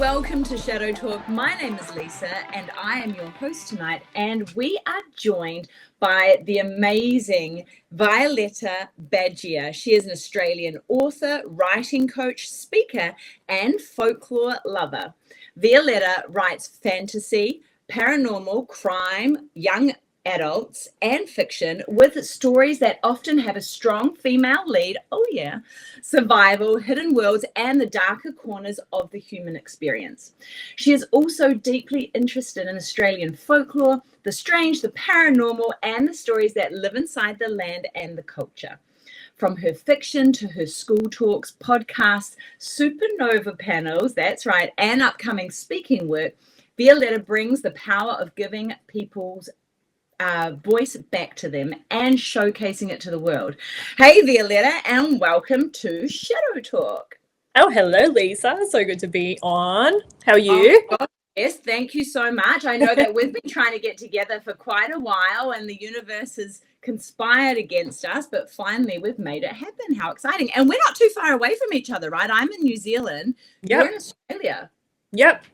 welcome to Shadow Talk. My name is Lisa and I am your host tonight, and we are joined by the amazing Violeta Bagia. She is an Australian author, writing coach, speaker, and folklore lover. Violeta writes fantasy, paranormal, crime, young adults, and fiction with stories that often have a strong female lead, survival, hidden worlds, and the darker corners of the human experience. She is also deeply interested in Australian folklore, the strange, the paranormal, and the stories that live inside the land and the culture. From her fiction to her school talks, podcasts, supernova panels, that's right, and upcoming speaking work, Violeta brings the power of giving people's voice back to them and showcasing it to the world. Hey, Violeta, and welcome to Shadow Talk. Oh, hello, Lisa. So good to be on. How are you? Oh, yes, thank you so much. I know that we've been trying to get together for quite a while, and the universe has conspired against us, but finally we've made it happen. How exciting. And we're not too far away from each other, right? I'm in New Zealand. Yep. You're in Australia. Yep.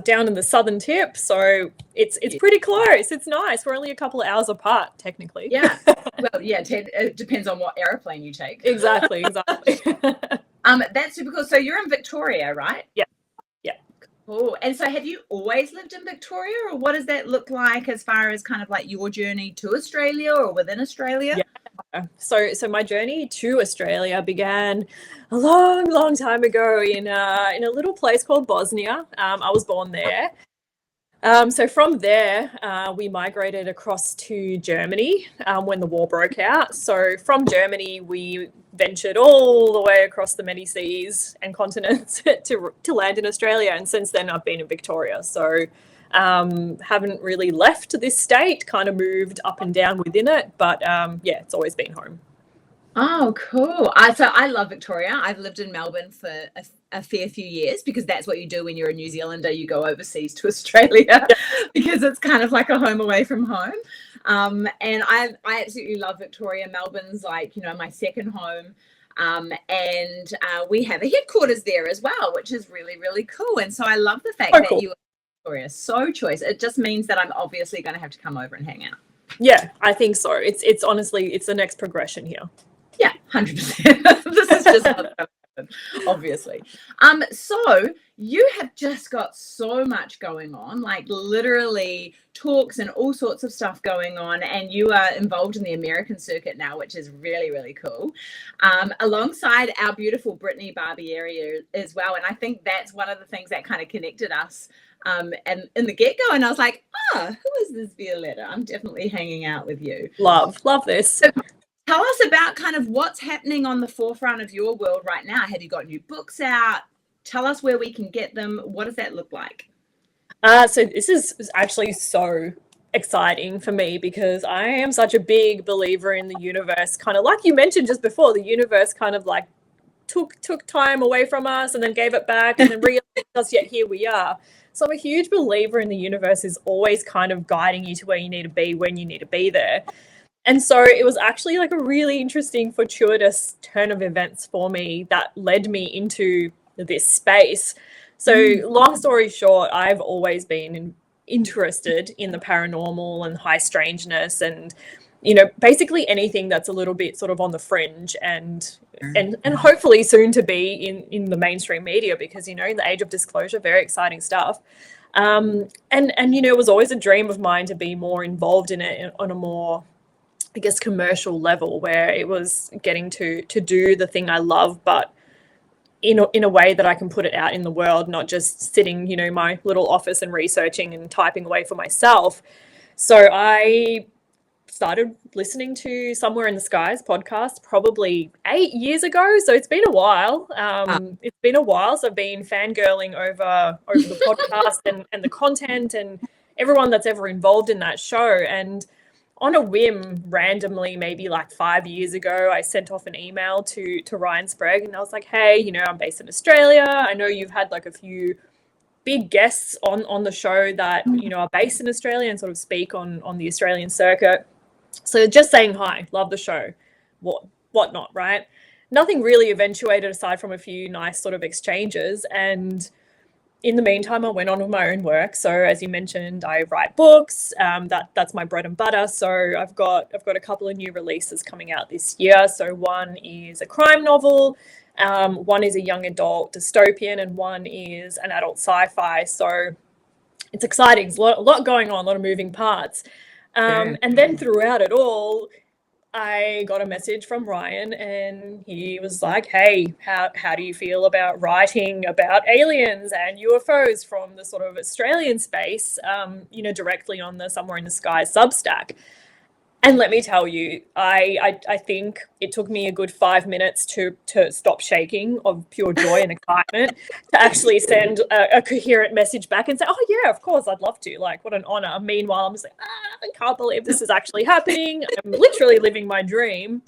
Down in the southern tip, so it's pretty close. It's nice. We're only a couple of hours apart, technically. Yeah. Well, yeah, it depends on what airplane you take. Exactly. That's super cool. So you're in Victoria, right? Yeah. Cool. And so have you always lived in Victoria, or what does that look like as far as kind of like your journey to Australia or within Australia? Yeah. So my journey to Australia began a long time ago in a little place called Bosnia. I was born there. So from there, we migrated across to Germany when the war broke out. So from Germany, we ventured all the way across the many seas and continents to land in Australia. And since then, I've been in Victoria. So haven't really left this state, kind of moved up and down within it. But yeah, it's always been home. Oh, cool. So I love Victoria. I've lived in Melbourne for a fair few years, because that's what you do when you're a New Zealander. You go overseas to Australia because it's kind of like a home away from home. And I absolutely love Victoria. Melbourne's like, my second home. And we have a headquarters there as well, which is really, really cool. And so I love the fact that you are in Victoria. So choice. It just means that I'm obviously going to have to come over and hang out. Yeah, I think so. It's honestly, it's the next progression here. Yeah, 100%. This is just what's going to happen, obviously. So you have just got so much going on, like literally talks and all sorts of stuff going on, and you are involved in the American circuit now, which is really, really cool. Alongside our beautiful Brittany Barbieri as well, and I think that's one of the things that kind of connected us. And in the get-go, and I was like, who is this Violeta? I'm definitely hanging out with you. Love this. So, tell us about kind of what's happening on the forefront of your world right now. Have you got new books out? Tell us where we can get them. What does that look like? So this is actually so exciting for me, because I am such a big believer in the universe. Kind of like you mentioned just before, the universe kind of like took time away from us and then gave it back and then realized us, yet here we are. So I'm a huge believer in the universe is always kind of guiding you to where you need to be when you need to be there. And so it was actually like a really interesting, fortuitous turn of events for me that led me into this space. So long story short, I've always been interested in the paranormal and high strangeness and, basically anything that's a little bit sort of on the fringe and hopefully soon to be in the mainstream media, because, in the age of disclosure, very exciting stuff. And it was always a dream of mine to be more involved in it on a more, I guess, commercial level, where it was getting to do the thing I love, but in a way that I can put it out in the world, not just sitting, my little office and researching and typing away for myself. So I started listening to Somewhere in the Skies podcast probably 8 years ago. So it's been a while. So I've been fangirling over the podcast and the content and everyone that's ever involved in that show. And on a whim, randomly, maybe like 5 years ago, I sent off an email to Ryan Sprague, and I was like, hey, I'm based in Australia. I know you've had like a few big guests on the show that, are based in Australia and sort of speak on the Australian circuit. So just saying hi, love the show, whatnot, right? Nothing really eventuated aside from a few nice sort of exchanges. And in the meantime, I went on with my own work. So as you mentioned, I write books. That's my bread and butter. So I've got a couple of new releases coming out this year. So one is a crime novel, one is a young adult dystopian, and one is an adult sci-fi. So it's exciting. There's a lot going on, a lot of moving parts. And then throughout it all, I got a message from Ryan, and he was like, hey, how do you feel about writing about aliens and UFOs from the sort of Australian space, directly on the Somewhere in the Sky Substack? And let me tell you, I think it took me a good 5 minutes to stop shaking of pure joy and excitement to actually send a coherent message back and say, oh, yeah, of course, I'd love to. Like, what an honor. Meanwhile, I'm just like, I can't believe this is actually happening. I'm literally living my dream.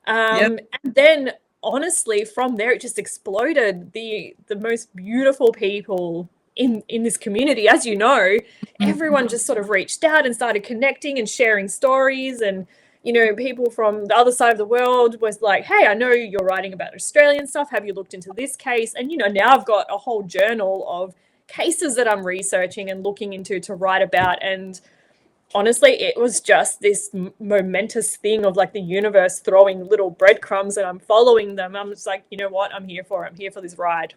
And then, honestly, from there, it just exploded. The most beautiful people in this community, as you know, everyone just sort of reached out and started connecting and sharing stories. And, people from the other side of the world was like, hey, I know you're writing about Australian stuff. Have you looked into this case? And, now I've got a whole journal of cases that I'm researching and looking into to write about. And honestly, it was just this momentous thing of like the universe throwing little breadcrumbs, and I'm following them. I'm just like, you know what? I'm here for this ride.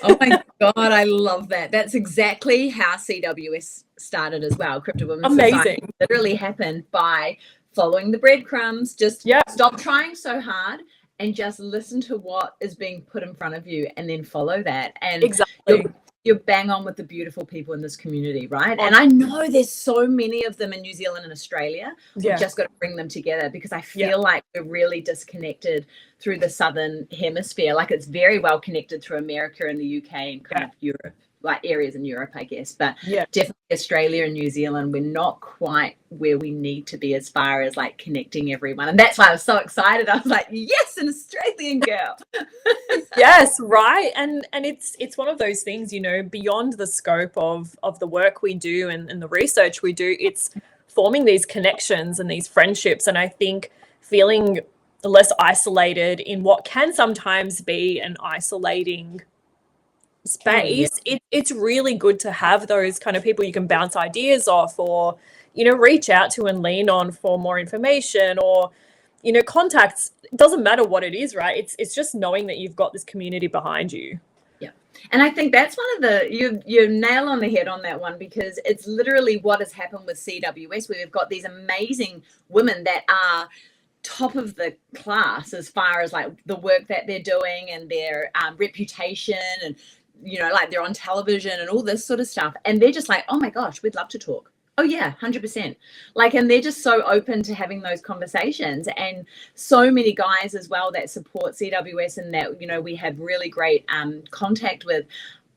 Oh my God, I love that. That's exactly how CWS started as well. Cryptid Women's Society literally happened by following the breadcrumbs. Just stop trying so hard and just listen to what is being put in front of you, and then follow that. And you're bang on with the beautiful people in this community, right? And I know there's so many of them in New Zealand and Australia. We've just got to bring them together, because I feel like we're really disconnected through the Southern Hemisphere. Like, it's very well connected through America and the UK and kind of Europe, like areas in Europe, I guess. But definitely Australia and New Zealand, we're not quite where we need to be as far as like connecting everyone. And that's why I was so excited. I was like, yes, an Australian girl. Yes, right. And it's one of those things, beyond the scope of the work we do and the research we do, it's forming these connections and these friendships. And I think feeling less isolated in what can sometimes be an isolating space, it's really good to have those kind of people you can bounce ideas off, or reach out to and lean on for more information, or contacts. It doesn't matter what it is, right? It's just knowing that you've got this community behind you. And I think that's one of the, you nail on the head on that one, because it's literally what has happened with CWS, where we've got these amazing women that are top of the class as far as like the work that they're doing and their reputation, and like they're on television and all this sort of stuff, and they're just like, oh my gosh, we'd love to talk. Oh yeah, 100%. Like, and they're just so open to having those conversations. And so many guys as well that support CWS and that we have really great contact with.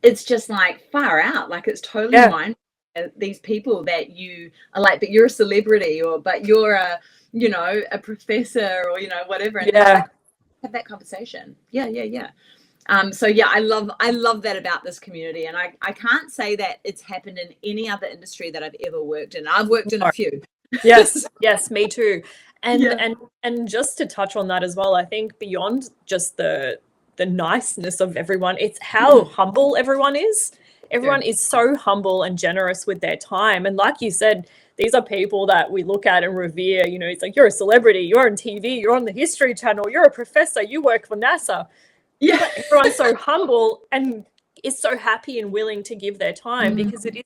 It's just like far out. Like, it's totally mind these people that you are like, but you're a celebrity, or but you're a a professor, or whatever, and like, have that conversation. So I love that about this community. And I can't say that it's happened in any other industry that I've ever worked in. I've worked in a few. Yes, me too. And just to touch on that as well, I think beyond just the niceness of everyone, it's how humble everyone is. Everyone is so humble and generous with their time. And like you said, these are people that we look at and revere. It's like, you're a celebrity, you're on TV, you're on the History Channel, you're a professor, you work for NASA. But everyone's so humble and is so happy and willing to give their time, because it is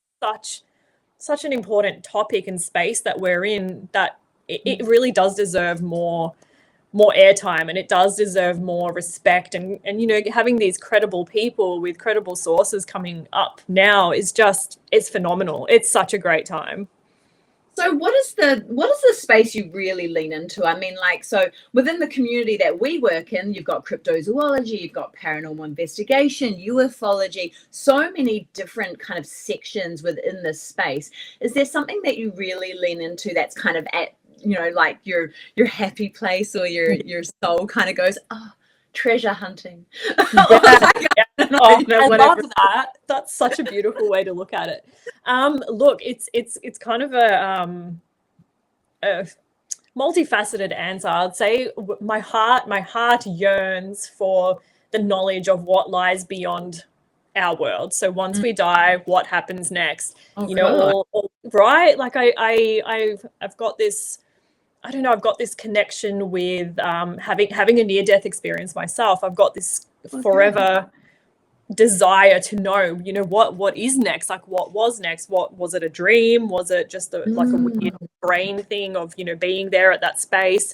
such an important topic and space that we're in, that it really does deserve more airtime, and it does deserve more respect. And having these credible people with credible sources coming up now is phenomenal. It's such a great time. So what is the space you really lean into? I mean, like, so within the community that we work in, you've got cryptozoology, you've got paranormal investigation, ufology, so many different kind of sections within this space. Is there something that you really lean into that's kind of at, like your happy place, or your soul kind of goes, oh, treasure hunting? I love that. That's such a beautiful way to look at it. Look, it's kind of a multifaceted answer. I'd say my heart yearns for the knowledge of what lies beyond our world. So once we die, what happens next? Oh, You know, all right? Like I've got this, I don't know, I've got this connection with having a near-death experience myself. I've got this forever desire to know, you know, what is next? Like, what was next? What was it? A dream? Was it just like a weird brain thing of, you know, being there at that space,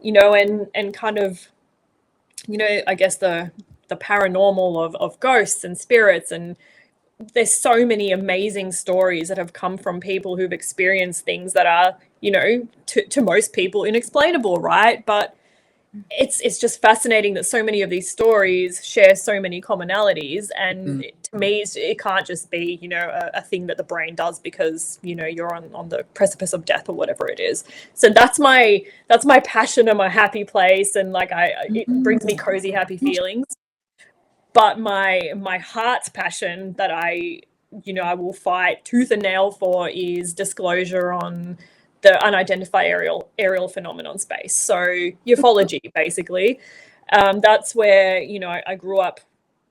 you know, and kind of, you know, I guess the paranormal of ghosts and spirits. And there's so many amazing stories that have come from people who've experienced things that are, you know, to most people inexplainable, right? But it's just fascinating that so many of these stories share so many commonalities, and to me it can't just be, you know, a thing that the brain does because, you know, you're on the precipice of death or whatever it is. So that's my passion and my happy place, and like it brings me cozy happy feelings. But my heart's passion that I will fight tooth and nail for is disclosure on the unidentified aerial phenomenon space. So ufology, basically. That's where, you know, I grew up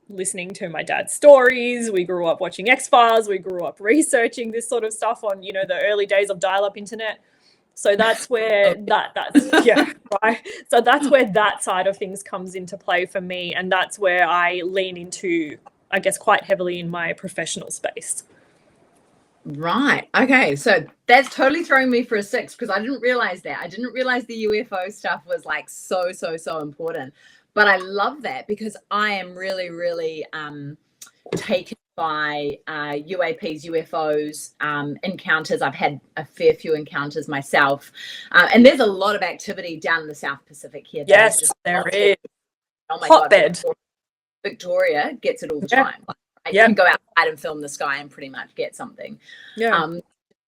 listening to my dad's stories. We grew up watching X-Files. We grew up researching this sort of stuff on, you know, the early days of dial-up internet. So that's where that's yeah, right. So that's where that side of things comes into play for me, and that's where I lean into, I guess, quite heavily in my professional space. Right. Okay. So that's totally throwing me for a six because I didn't realize that. I didn't realize the UFO stuff was like so important. But I love that because I am really, really taken by UAPs, UFOs, encounters. I've had a fair few encounters myself. And there's a lot of activity down in the South Pacific here. Yes, there is. Oh my Hotbed. God. Victoria gets it all the time. You can go outside and film the sky and pretty much get something.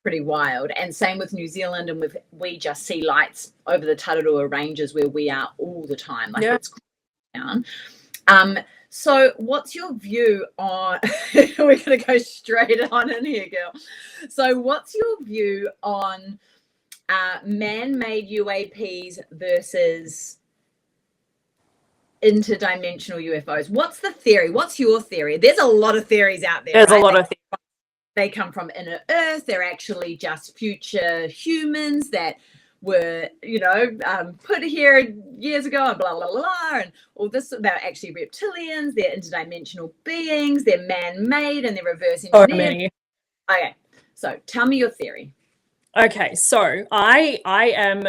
Pretty wild. And same with New Zealand, and we just see lights over the Tararua Ranges where we are all the time. Like it's down. So what's your view on we're gonna go straight on in here, girl. So what's your view on man-made UAPs versus interdimensional UFOs? What's the theory? What's your theory? There's a lot of theories out there. There's a lot of theories. They come from inner Earth. They're actually just future humans that were, you know, put here years ago and blah, blah, blah, blah, and all this. They're actually reptilians. They're interdimensional beings. They're man-made and they're reverse engineered. Okay, so tell me your theory. Okay, so I am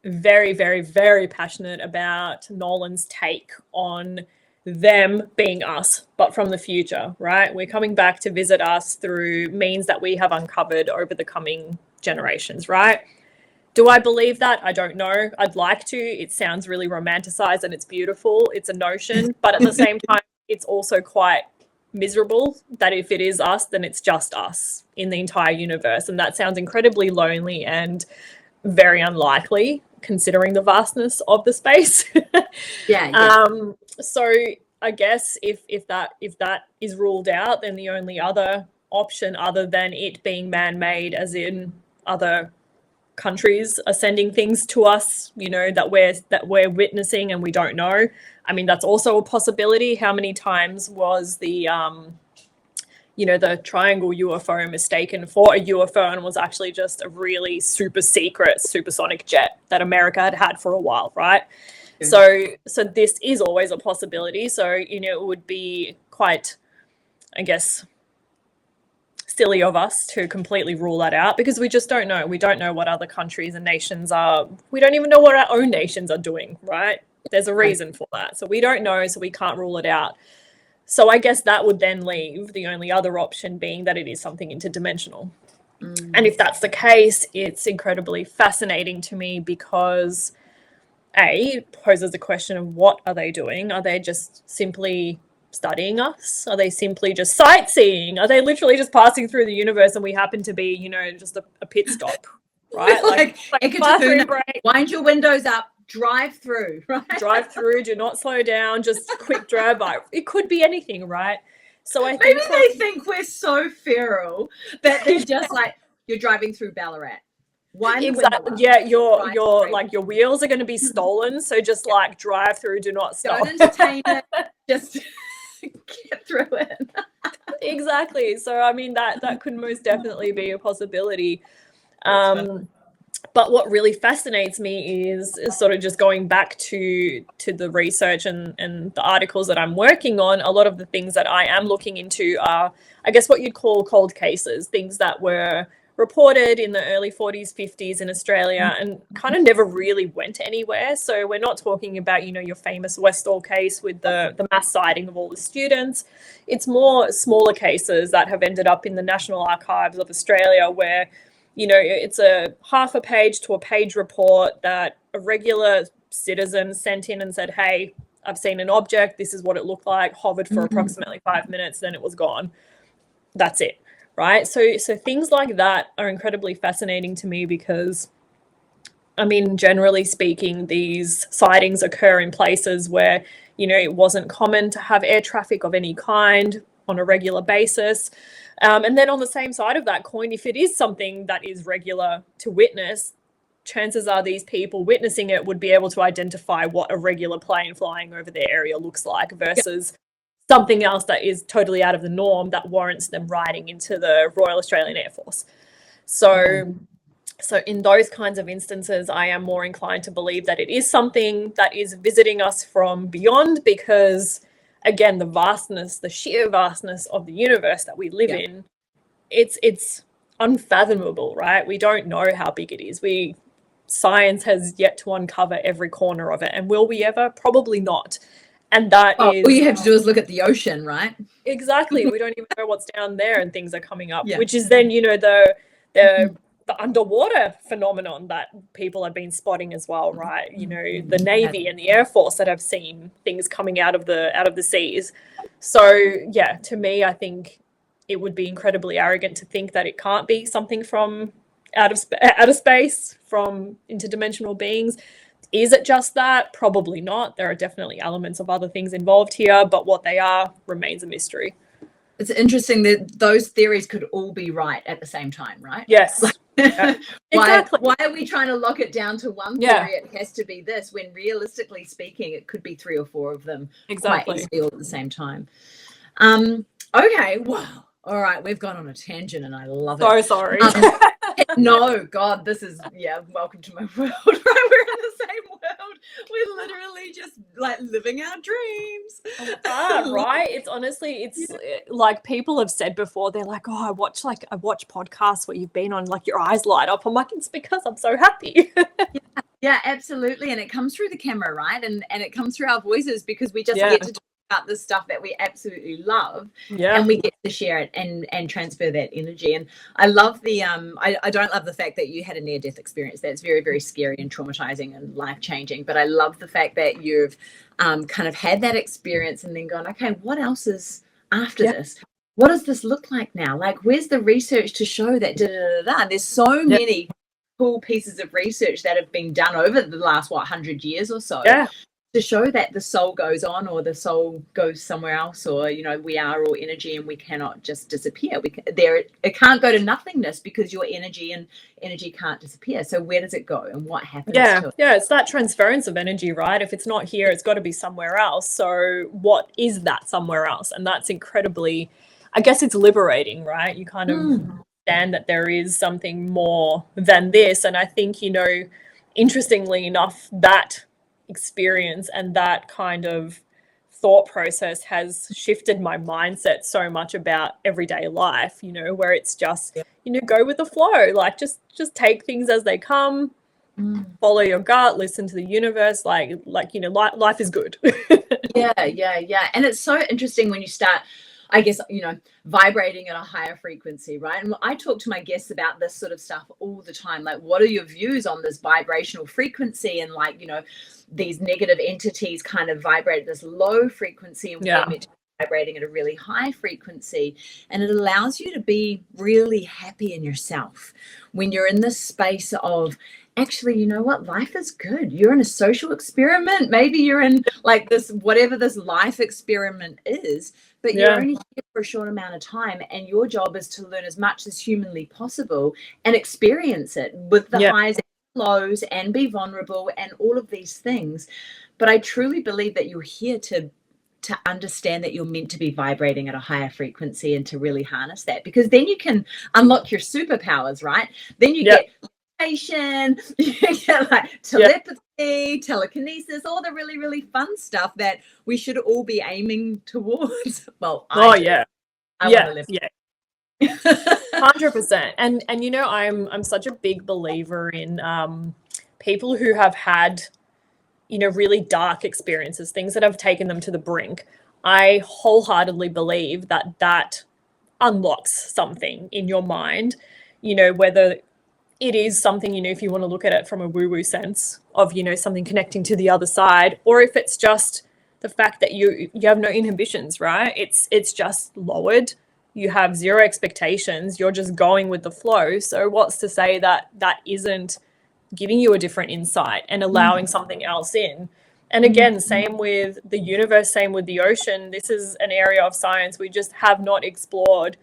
very, very, very passionate about Nolan's take on them being us, but from the future, right? We're coming back to visit us through means that we have uncovered over the coming generations, right? Do I believe that? I don't know. I'd like to. It sounds really romanticized and it's beautiful. It's a notion, but at the same time, it's also quite miserable that if it is us, then it's just us in the entire universe. And that sounds incredibly lonely and very unlikely considering the vastness of the space. So I guess if that is ruled out, then the only other option other than it being man-made, as in other countries are sending things to us, you know, that we're witnessing and we don't know. I mean, that's also a possibility. How many times was the the triangle UFO mistaken for a UFO and was actually just a really super secret supersonic jet that America had for a while, right? So this is always a possibility. So, you know, it would be quite, I guess, silly of us to completely rule that out because we just don't know. We don't know what other countries and nations are. We don't even know what our own nations are doing, right? There's a reason for that. So we don't know, so we can't rule it out. So I guess that would then leave the only other option being that it is something interdimensional. And if that's the case, it's incredibly fascinating to me because it poses the question of what are they doing? Are they just simply studying us? Are they simply just sightseeing? Are they literally just passing through the universe and we happen to be, you know, just a pit stop, right? like wind your windows up, drive through, right? Drive through, do not slow down, just quick drive by. It could be anything, right? So I think maybe they think we're so feral that they're just like, you're driving through Ballarat. Exactly. Yeah, your like your wheels are going to be stolen, so just like drive through, do not stop. Don't entertain it. Just get through it. Exactly. So I mean that could most definitely be a possibility. But what really fascinates me is sort of just going back to the research and the articles that I'm working on. A lot of the things that I am looking into are, I guess, what you'd call cold cases, things that were reported in the early 40s, 50s in Australia and kind of never really went anywhere. So we're not talking about, you know, your famous Westall case with the mass sighting of all the students. It's more smaller cases that have ended up in the National Archives of Australia where, you know, it's a half a page to a page report that a regular citizen sent in and said, hey, I've seen an object. This is what it looked like, hovered for approximately 5 minutes, then it was gone. That's it. Right. So things like that are incredibly fascinating to me because, I mean, generally speaking, these sightings occur in places where, you know, it wasn't common to have air traffic of any kind on a regular basis. And then on the same side of that coin, if it is something that is regular to witness, chances are these people witnessing it would be able to identify what a regular plane flying over their area looks like versus something else that is totally out of the norm that warrants them riding into the Royal Australian Air Force. So in those kinds of instances, I am more inclined to believe that it is something that is visiting us from beyond because, again, the sheer vastness of the universe that we live in, it's unfathomable, right? We don't know how big it is. Science has yet to uncover every corner of it. And will we ever? Probably not. And that is all you have to do is look at the ocean, right? Exactly. We don't even know what's down there and things are coming up, which is then, you know, the underwater phenomenon that people have been spotting as well, right? You know, the Navy and the Air Force that have seen things coming out of the seas. So yeah, to me, I think it would be incredibly arrogant to think that it can't be something from out of space, from interdimensional beings. Is it just that? Probably not. There are definitely elements of other things involved here, but what they are remains a mystery. It's interesting that those theories could all be right at the same time, right? Yes. Exactly. Why are we trying to lock it down to one theory? It has to be this, when realistically speaking, it could be 3 or 4 of them quite easily all at the same time. Okay, wow. All right, we've gone on a tangent and I love it. So sorry. No, God, this is, welcome to my world, right? We're in the same world. We're literally just like living our dreams. Right? It's honestly, it's like people have said before, they're like, oh, I watch podcasts where you've been on, like your eyes light up. I'm like, it's because I'm so happy. Yeah, absolutely. And it comes through the camera, right? And it comes through our voices because we just get to talk about the stuff that we absolutely love, and we get to share it and transfer that energy. And I love the I don't love the fact that you had a near-death experience. That's very, very scary and traumatizing and life-changing, but I love the fact that you've kind of had that experience and then gone, okay, what else is after this? What does this look like now? Like, where's the research to show that there's so many cool pieces of research that have been done over the last 100 years or so to show that the soul goes on, or the soul goes somewhere else, or, you know, we are all energy and we cannot just disappear. It can't go to nothingness because your energy and energy can't disappear. So where does it go and what happens to it? It's that transference of energy, right? If it's not here, it's got to be somewhere else. So what is that somewhere else? And that's incredibly, I guess it's liberating, right? You kind of understand that there is something more than this. And I think, you know, interestingly enough, that experience and that kind of thought process has shifted my mindset so much about everyday life, you know, where it's just, you know, go with the flow, like just take things as they come, follow your gut, listen to the universe, like you know, life is good. Yeah. And it's so interesting when you start, I guess, you know, vibrating at a higher frequency, right? And I talk to my guests about this sort of stuff all the time. Like, what are your views on this vibrational frequency? And, like, you know, these negative entities kind of vibrate at this low frequency, and we're meant to be vibrating at a really high frequency. And it allows you to be really happy in yourself when you're in this space of, actually, you know what, life is good. You're in a social experiment. Maybe you're in like this, whatever this life experiment is, but you're only here for a short amount of time, and your job is to learn as much as humanly possible and experience it with the highs and lows and be vulnerable and all of these things. But I truly believe that you're here to to understand that you're meant to be vibrating at a higher frequency and to really harness that, because then you can unlock your superpowers, right? Then you get meditation, you get like telepathy, telekinesis, all the really, really fun stuff that we should all be aiming towards. Well, I want to live. 100%. And I'm such a big believer in people who have had really dark experiences, things that have taken them to the brink. I wholeheartedly believe that unlocks something in your mind, whether it is something, if you want to look at it from a woo-woo sense of, something connecting to the other side, or if it's just the fact that you have no inhibitions, right? It's just lowered. You have zero expectations. You're just going with the flow. So what's to say that isn't giving you a different insight and allowing something else in? And again, same with the universe, same with the ocean. This is an area of science we just have not explored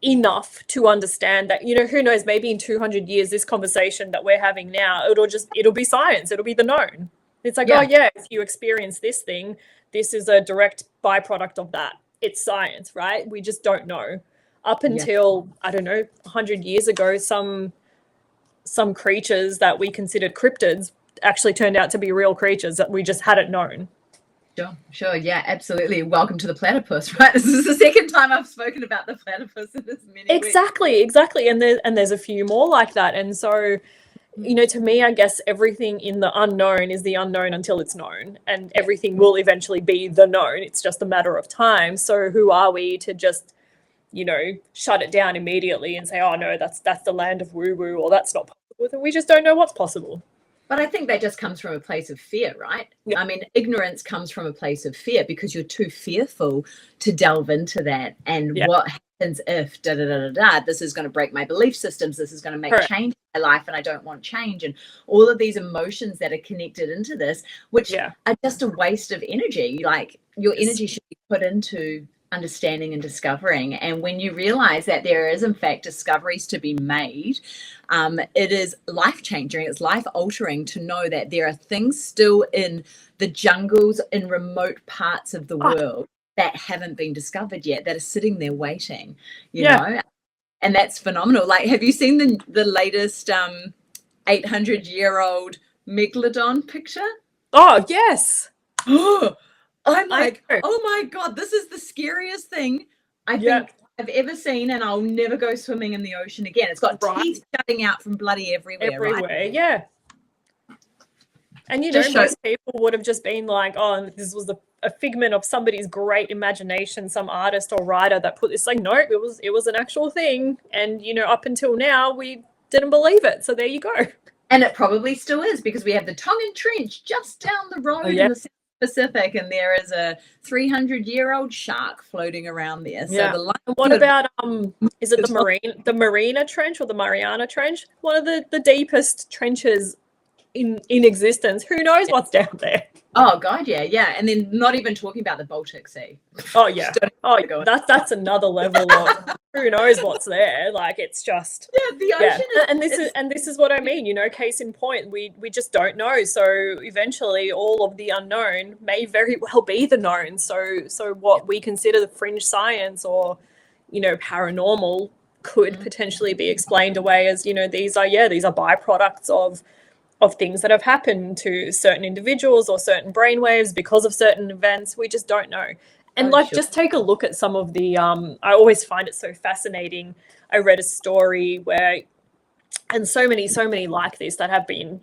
enough to understand that, who knows, maybe in 200 years, this conversation that we're having now, it'll be science. It'll be the known. It's like, if you experience this thing, this is a direct byproduct of that. It's science, right? We just don't know. Up until, I don't know, 100 years ago, some creatures that we considered cryptids actually turned out to be real creatures that we just hadn't known. Sure. Yeah, absolutely. Welcome to the platypus, right? This is the second time I've spoken about the platypus in this many weeks. Exactly. And there's a few more like that. And so, to me, I guess everything in the unknown is the unknown until it's known, and everything will eventually be the known. It's just a matter of time. So who are we to just, shut it down immediately and say, oh no, that's the land of woo-woo, or that's not possible. We just don't know what's possible. But I think that just comes from a place of fear, right? I mean, ignorance comes from a place of fear because you're too fearful to delve into that. And what happens if this is going to break my belief systems, this is going to make change in my life, and I don't want change, and all of these emotions that are connected into this, which are just a waste of energy. Like, your energy should be put into understanding and discovering. And when you realize that there is in fact discoveries to be made, it is life-changing, it's life-altering to know that there are things still in the jungles in remote parts of the world that haven't been discovered yet, that are sitting there waiting, you know. And that's phenomenal. Like, have you seen the latest 800-year-old megalodon picture? Oh yes. I'm like, oh my God, this is the scariest thing I think I've ever seen, and I'll never go swimming in the ocean again. It's got teeth jutting out from bloody everywhere. Right? Yeah. And most people would have just been like, oh, this was a figment of somebody's great imagination, some artist or writer that put this. Like, no, it was an actual thing. And up until now, we didn't believe it. So there you go. And it probably still is, because we have the Tongan Trench just down the road in the Pacific, and there is a 300-year-old shark floating around there. So what about is it the Marina Trench or the Mariana Trench? One of the deepest trenches in existence. Who knows what's down there? Oh God, yeah. And then not even talking about the Baltic Sea. Oh yeah. That's another level of who knows what's there. Like, it's just the ocean and this is what I mean, case in point, we just don't know. So eventually all of the unknown may very well be the known. So what we consider the fringe science or paranormal could potentially be explained away as these are byproducts of things that have happened to certain individuals or certain brainwaves because of certain events. We just don't know. And just take a look at some of the, I always find it so fascinating. I read a story where, and so many like this that have been,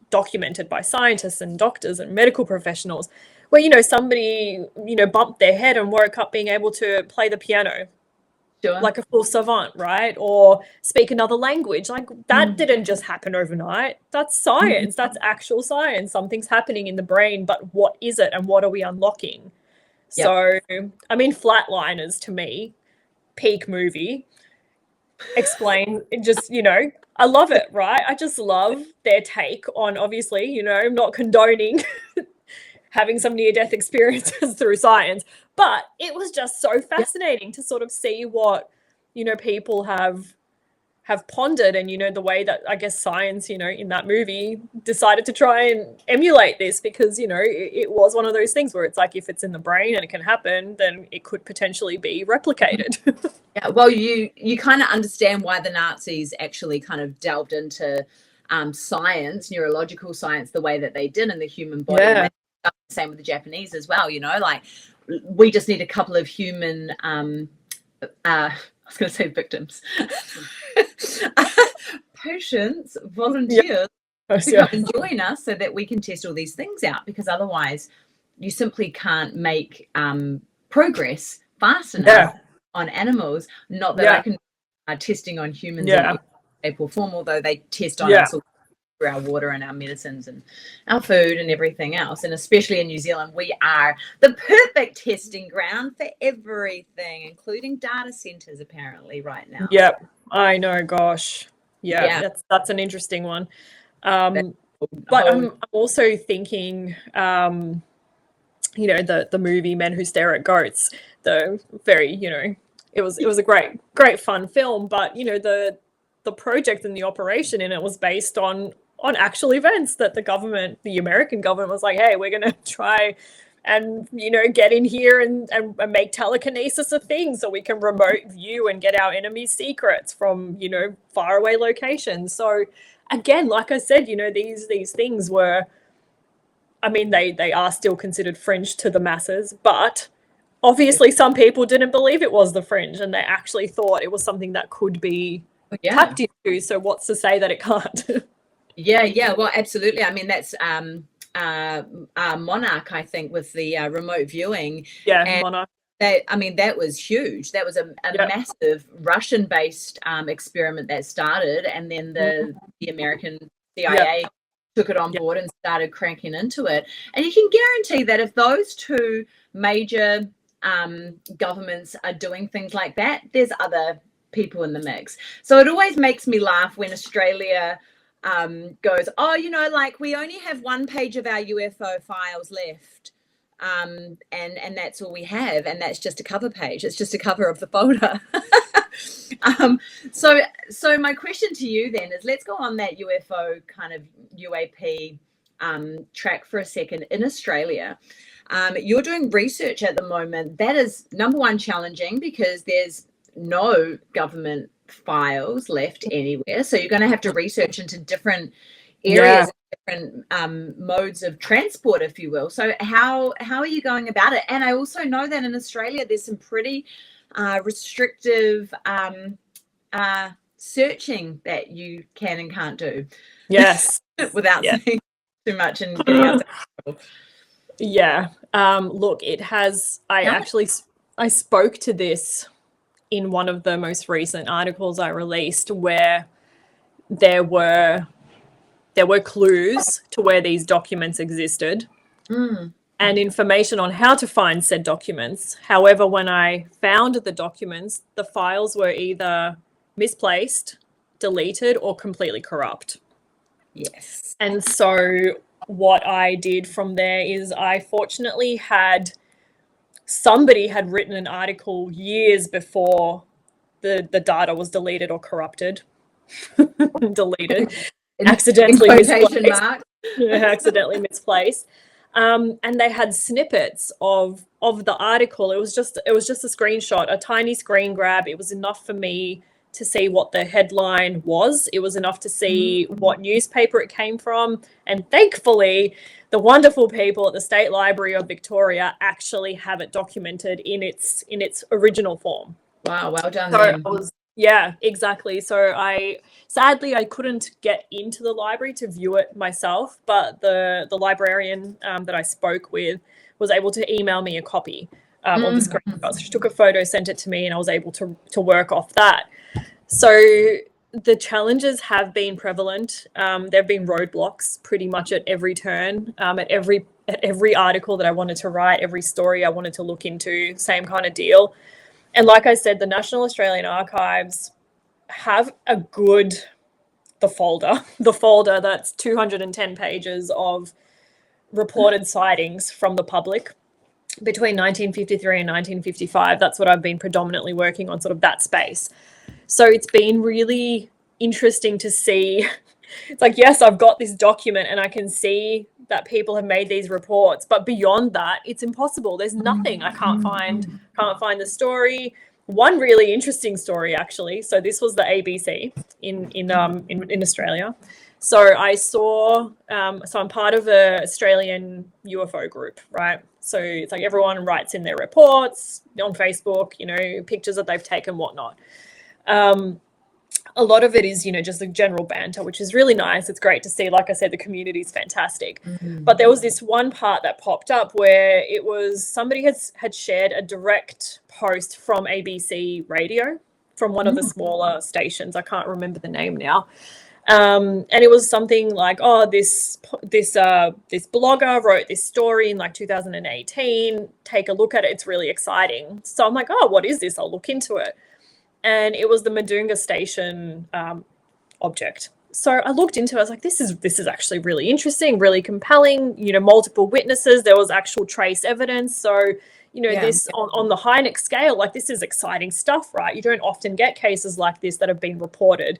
documented by scientists and doctors and medical professionals, where, somebody, bumped their head and woke up being able to play the piano. Sure. Like a full savant, right? Or speak another language. Like, that didn't just happen overnight. That's science. That's actual science. Something's happening in the brain, but what is it and what are we unlocking? So, I mean, Flatliners, to me, peak movie. Explain, just, I love it, right? I just love their take on, obviously, I'm not condoning having some near-death experiences through science, but it was just so fascinating to sort of see what, people have have pondered, and the way that I guess science in that movie decided to try and emulate this, because it was one of those things where it's like, if it's in the brain and it can happen, then it could potentially be replicated. Yeah, well, you kind of understand why the Nazis actually kind of delved into science, neurological science, the way that they did in the human body. Yeah. And they did the same with the Japanese as well. Like, we just need a couple of human I was going to say victims. Patients, volunteers to come and join us so that we can test all these things out, because otherwise you simply can't make progress fast enough on animals. Not that I can testing on humans in any shape or form, although they test on us through our water and our medicines and our food and everything else. And especially in New Zealand, we are the perfect testing ground for everything, including data centers apparently right now. Yep, I know, gosh. Yeah. That's an interesting one. But I'm also thinking, the movie Men Who Stare at Goats, the very, it was a great fun film, but the project and the operation in it was based on actual events that the American government was like, hey, we're going to try and, get in here and make telekinesis a thing so we can remote view and get our enemies' secrets from, faraway locations. So again, like I said, these things were, I mean, they are still considered fringe to the masses, but obviously some people didn't believe it was the fringe, and they actually thought it was something that could be tapped into. So what's to say that it can't? Yeah. Well, absolutely. I mean, that's Monarch, I think, with the remote viewing. Yeah, and Monarch. That was huge. That was a massive Russian-based experiment that started, and then the American CIA took it on board and started cranking into it. And you can guarantee that if those two major governments are doing things like that, there's other people in the mix. So it always makes me laugh when Australia goes, like, we only have one page of our UFO files left, and that's all we have, and that's just a cover page. It's just a cover of the folder. So my question to you then is, let's go on that UFO kind of UAP track for a second. In Australia, you're doing research at the moment that is, number one, challenging because there's no government files left anywhere, so you're going to have to research into different areas, different modes of transport, if you will. So how are you going about it? And I also know that in Australia there's some pretty restrictive searching that you can and can't do. Yes. Without saying too much and getting out of look, it has, I spoke to this in one of the most recent articles I released, where there were clues to where these documents existed and information on how to find said documents. However, when I found the documents, the files were either misplaced, deleted, or completely corrupt. Yes. And so what I did from there is, I fortunately had somebody had written an article years before the data was deleted or corrupted. Deleted. Accidentally misplaced. Accidentally misplaced. And they had snippets of the article. It was just a screenshot, a tiny screen grab. It was enough for me to see what the headline was. It was enough to see what newspaper it came from. And thankfully, the wonderful people at the State Library of Victoria actually have it documented in its original form. Wow, well done. Yeah, exactly. So sadly I couldn't get into the library to view it myself, but the librarian that I spoke with was able to email me a copy of the screenshot. She took a photo, sent it to me, and I was able to work off that. So the challenges have been prevalent. There have been roadblocks pretty much at every turn, at every article that I wanted to write, every story I wanted to look into, same kind of deal. And like I said, the National Australian Archives have the folder that's 210 pages of reported sightings from the public between 1953 and 1955. That's what I've been predominantly working on, sort of that space. So it's been really interesting to see. It's like, yes, I've got this document and I can see that people have made these reports, but beyond that, it's impossible. There's nothing. I can't find the story. One really interesting story, actually. So this was the ABC in Australia. So I saw, so I'm part of an Australian UFO group, right? So it's like everyone writes in their reports on Facebook, you know, pictures that they've taken, whatnot. A lot of it is, you know, just the general banter, which is really nice. It's great to see. Like I said, the community is fantastic. But there was this one part that popped up where it was somebody had shared a direct post from ABC radio, from one of the smaller stations. I can't remember the name now. And it was something like, oh, this blogger wrote this story in like 2018. Take a look at it. It's really exciting. So I'm like, oh, what is this? I'll look into it. And it was the Madunga Station object. So I looked into it. I was like, this is actually really interesting, really compelling. You know, multiple witnesses. There was actual trace evidence. So, you know, this on the Hynek scale, like this is exciting stuff, right? You don't often get cases like this that have been reported.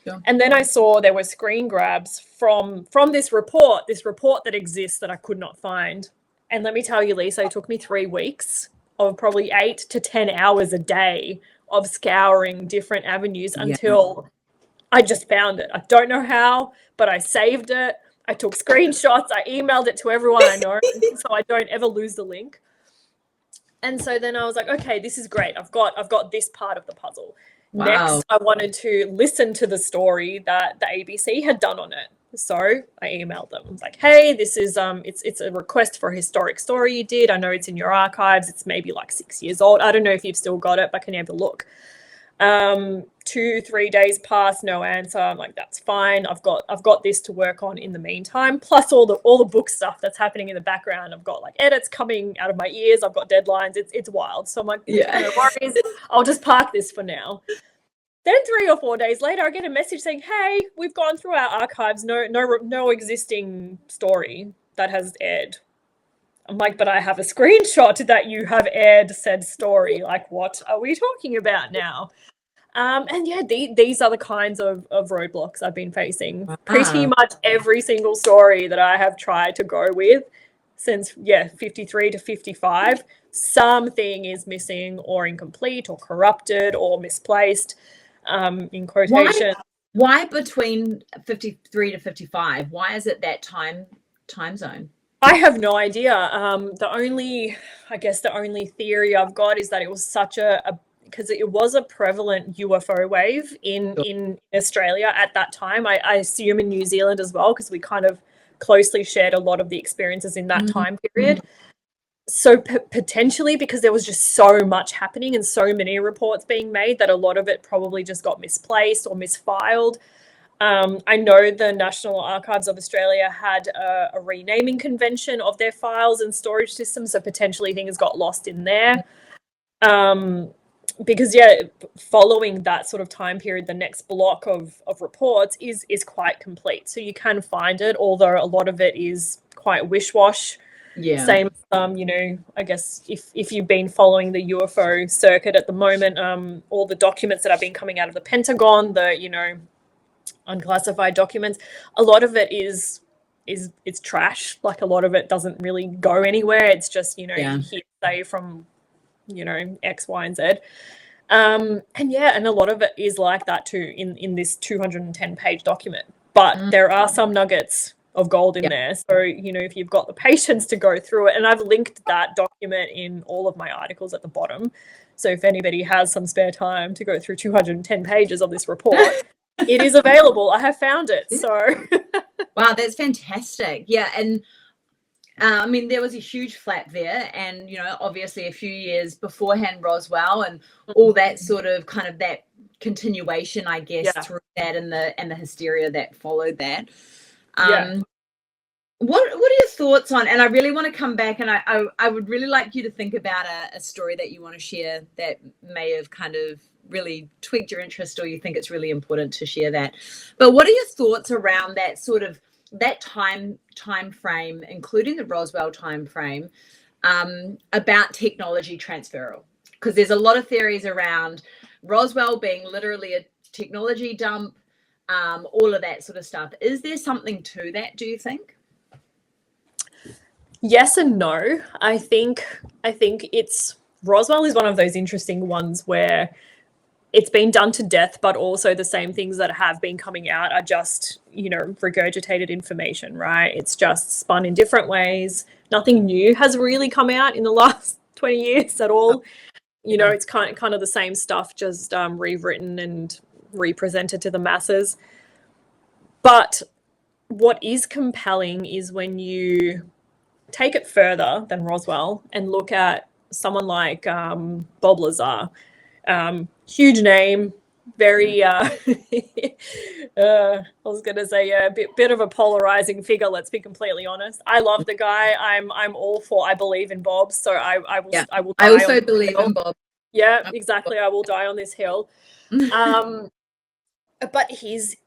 Sure. And then I saw there were screen grabs from this report that exists that I could not find. And let me tell you, Lisa, it took me 3 weeks of probably 8 to 10 hours a day of scouring different avenues until I just found it. I don't know how, but I saved it. I took screenshots. I emailed it to everyone I know so I don't ever lose the link. And so then I was like, okay, this is great. I've got this part of the puzzle. Wow. Next, I wanted to listen to the story that the ABC had done on it. So I emailed them. I was like, hey, this is it's a request for a historic story you did. I know it's in your archives. It's maybe like 6 years old. I don't know if you've still got it, but can you have a look? 2-3 days passed, no answer. I'm like, that's fine. I've got this to work on in the meantime. Plus all the book stuff that's happening in the background. I've got like edits coming out of my ears. I've got deadlines. It's wild. So I'm like, no worries. I'll just park this for now. Then 3 or 4 days later, I get a message saying, hey, we've gone through our archives. No existing story that has aired. I'm like, but I have a screenshot that you have aired said story. Like, what are we talking about now? And yeah, these are the kinds of roadblocks I've been facing. Pretty much every single story that I have tried to go with since, 53 to 55, something is missing or incomplete or corrupted or misplaced. In quotation. Why between 53 to 55? Why is it that time zone? I have no idea. The only theory I've got is that it was such because it was a prevalent UFO wave in Australia at that time. I assume in New Zealand as well, because we kind of closely shared a lot of the experiences in that time period. So potentially because there was just so much happening and so many reports being made that a lot of it probably just got misplaced or misfiled. I know the National Archives of Australia had a renaming convention of their files and storage systems, so potentially things got lost in there. Because following that sort of time period, the next block of reports is quite complete. So you can find it, although a lot of it is quite wish-wash. Yeah. Same, I guess if you've been following the UFO circuit at the moment, all the documents that have been coming out of the Pentagon, the, unclassified documents, a lot of it it's trash. Like a lot of it doesn't really go anywhere. It's just, hearsay from, X, Y, and Z. And a lot of it is like that too in this 210-page document. But there are some nuggets of gold in there. So, if you've got the patience to go through it, and I've linked that document in all of my articles at the bottom. So if anybody has some spare time to go through 210 pages of this report, it is available. I have found it. So wow, that's fantastic. Yeah. And there was a huge flap there, and obviously a few years beforehand Roswell and all that sort of kind of that continuation, I guess, through that and the hysteria that followed that. What are your thoughts on, and I really want to come back, and I would really like you to think about a story that you want to share that may have kind of really tweaked your interest, or you think it's really important to share that. But what are your thoughts around that sort of that time frame, including the Roswell time frame, about technology transfer? Because there's a lot of theories around Roswell being literally a technology dump, all of that sort of stuff. Is there something to that, do you think? Yes and no. I think it's Roswell is one of those interesting ones where it's been done to death, but also the same things that have been coming out are just, regurgitated information, right? It's just spun in different ways. Nothing new has really come out in the last 20 years at all. It's kind of the same stuff, just rewritten and represented to the masses. But what is compelling is when you take it further than Roswell and look at someone like Bob Lazar. Huge name, very I was gonna say a bit of a polarizing figure, let's be completely honest. I love the guy. I'm all for, I believe in Bob, so I will die. I also believe in Bob. Yeah, exactly. I will die on this hill. But his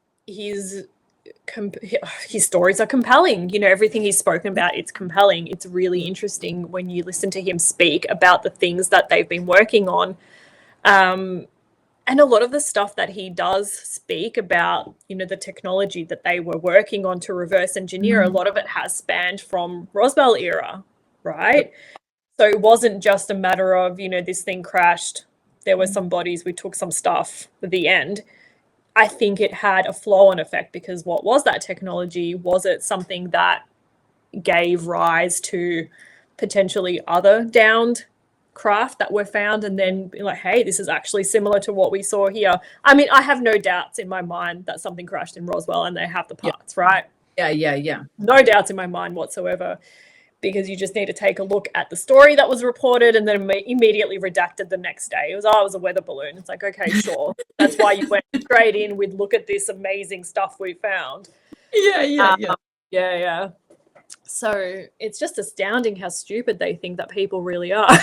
stories are compelling. Everything he's spoken about, it's compelling. It's really interesting when you listen to him speak about the things that they've been working on. And a lot of the stuff that he does speak about, the technology that they were working on to reverse engineer, a lot of it has spanned from Roswell era, right? So it wasn't just a matter of, this thing crashed, there were some bodies, we took some stuff at the end. I think it had a flow-on effect, because what was that technology? Was it something that gave rise to potentially other downed craft that were found, and then be like, hey, this is actually similar to what we saw here? I mean, I have no doubts in my mind that something crashed in Roswell and they have the parts, right? Yeah. No doubts in my mind whatsoever, because you just need to take a look at the story that was reported and then immediately redacted the next day. It was a weather balloon. It's like, okay, sure. That's why you went straight in with, look at this amazing stuff we found. Yeah. So it's just astounding how stupid they think that people really are.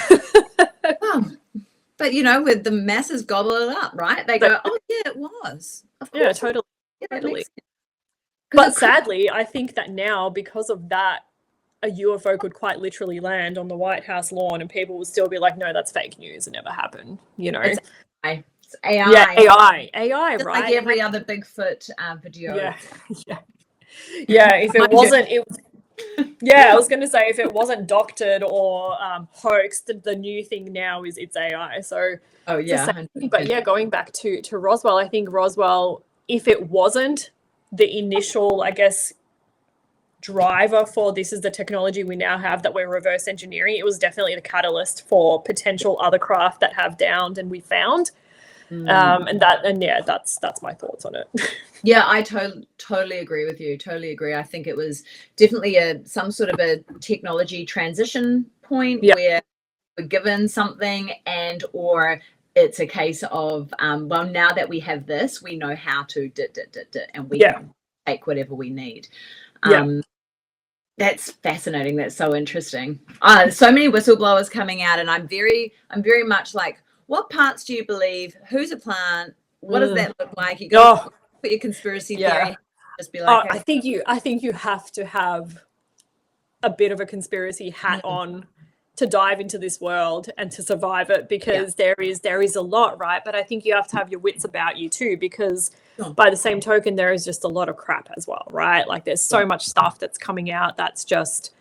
But with the masses gobble it up, right? They go, oh yeah, it was. Of course. Yeah, totally. But sadly, I think that now, because of that, a UFO could quite literally land on the White House lawn and people will still be like, no, that's fake news. It never happened. It's AI. Yeah, AI, just right? like every other Bigfoot video. Yeah. If it wasn't, I was going to say, if it wasn't doctored or hoaxed, the new thing now is it's AI. So, but yeah, going back to Roswell, I think Roswell, if it wasn't the initial, I guess, driver for this is the technology we now have that we're reverse engineering, it was definitely the catalyst for potential other craft that have downed and we found. That's my thoughts on it. Yeah, I totally agree with you. Totally agree. I think it was definitely some sort of a technology transition point where we're given something, and or it's a case of well, now that we have this, we know how to and we can take whatever we need. That's fascinating. That's so interesting. So many whistleblowers coming out, and I'm very much like, what parts do you believe? Who's a plant? What does that look like? You go put your conspiracy theory. Just be like, hey. I think you have to have a bit of a conspiracy hat on to dive into this world and to survive it, because there is a lot, right? But I think you have to have your wits about you too, because by the same token, there is just a lot of crap as well, right? Like there's so much stuff that's coming out that's just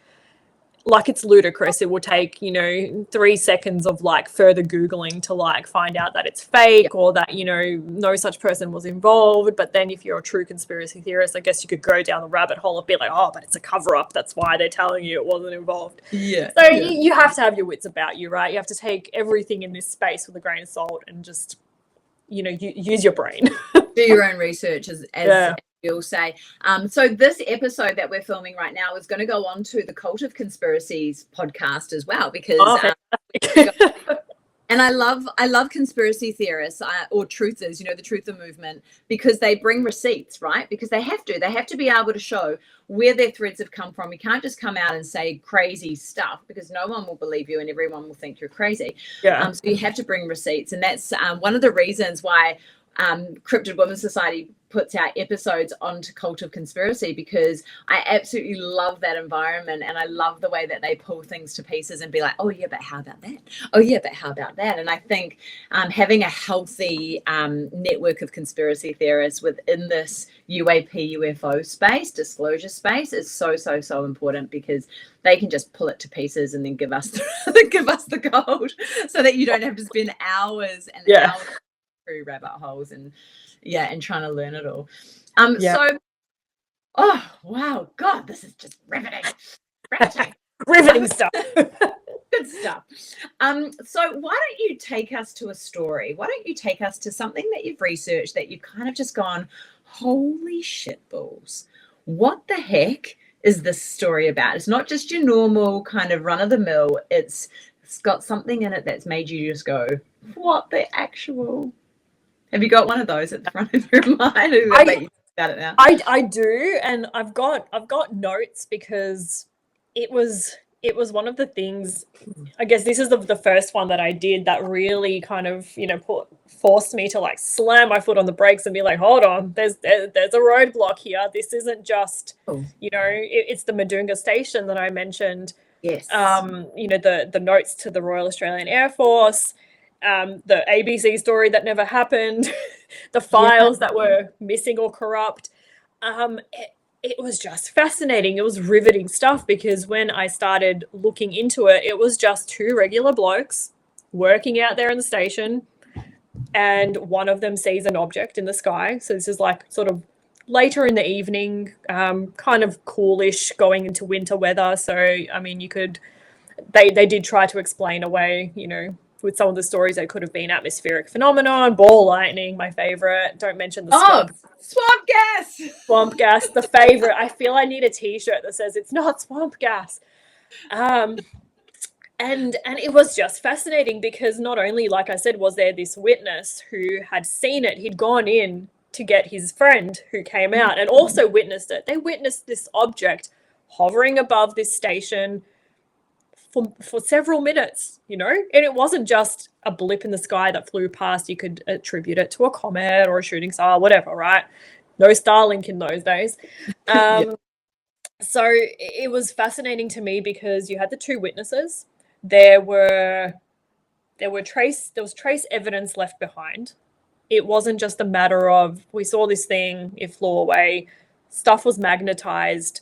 like, it's ludicrous. It will take 3 seconds of like further Googling to like find out that it's fake or that no such person was involved. But then if you're a true conspiracy theorist, I guess you could go down the rabbit hole and be like, oh, but it's a cover-up, that's why they're telling you it wasn't involved. So you have to have your wits about you, right? You have to take everything in this space with a grain of salt and just use your brain. Do your own research, as you'll say. So this episode that we're filming right now is going to go on to the Cult of Conspiracies podcast as well, because and I love conspiracy theorists or truthers, the truther movement, because they bring receipts, right? Because they have to be able to show where their threads have come from. You can't just come out and say crazy stuff, because no one will believe you and everyone will think you're crazy. So you have to bring receipts, and that's one of the reasons why Cryptid Women's Society puts out episodes onto Cult of Conspiracy, because I absolutely love that environment, and I love the way that they pull things to pieces and be like, oh yeah, but how about that? Oh yeah, but how about that? And I think having a healthy network of conspiracy theorists within this UAP UFO space, disclosure space, is so important, because they can just pull it to pieces and then give us the gold, so that you don't have to spend hours and hours through rabbit holes and trying to learn it all. So, oh wow, God, this is just riveting stuff. Good stuff. So why don't you take us to a story? Why don't you take us to something that you've researched that you've kind of just gone, holy shit balls, what the heck is this story about? It's not just your normal kind of run of the mill. It's got something in it that's made you just go, what the actual? Have you got one of those at the front of your mind? About it now? I do, and I've got notes, because it was one of the things. I guess this is the first one that I did that really kind of forced me to like slam my foot on the brakes and be like, hold on, there's a roadblock here. This isn't just it's the Madunga station that I mentioned. Yes. The notes to the Royal Australian Air Force. The ABC story that never happened, the files that were missing or corrupt. It was just fascinating. It was riveting stuff, because when I started looking into it, it was just two regular blokes working out there in the station, and one of them sees an object in the sky. So this is like sort of later in the evening, kind of coolish, going into winter weather. So, I mean, they did try to explain away, with some of the stories, they could have been atmospheric phenomenon, ball lightning, my favorite. Don't mention the swamp gas. Swamp gas, the favorite. I feel I need a T-shirt that says it's not swamp gas. And it was just fascinating, because not only, like I said, was there this witness who had seen it, he'd gone in to get his friend who came out and also witnessed it. They witnessed this object hovering above this station for several minutes, and it wasn't just a blip in the sky that flew past. You could attribute it to a comet or a shooting star, whatever, right? No Starlink in those days. So it was fascinating to me, because you had the two witnesses. There was trace evidence left behind. It wasn't just a matter of, we saw this thing, it flew away. Stuff was magnetized.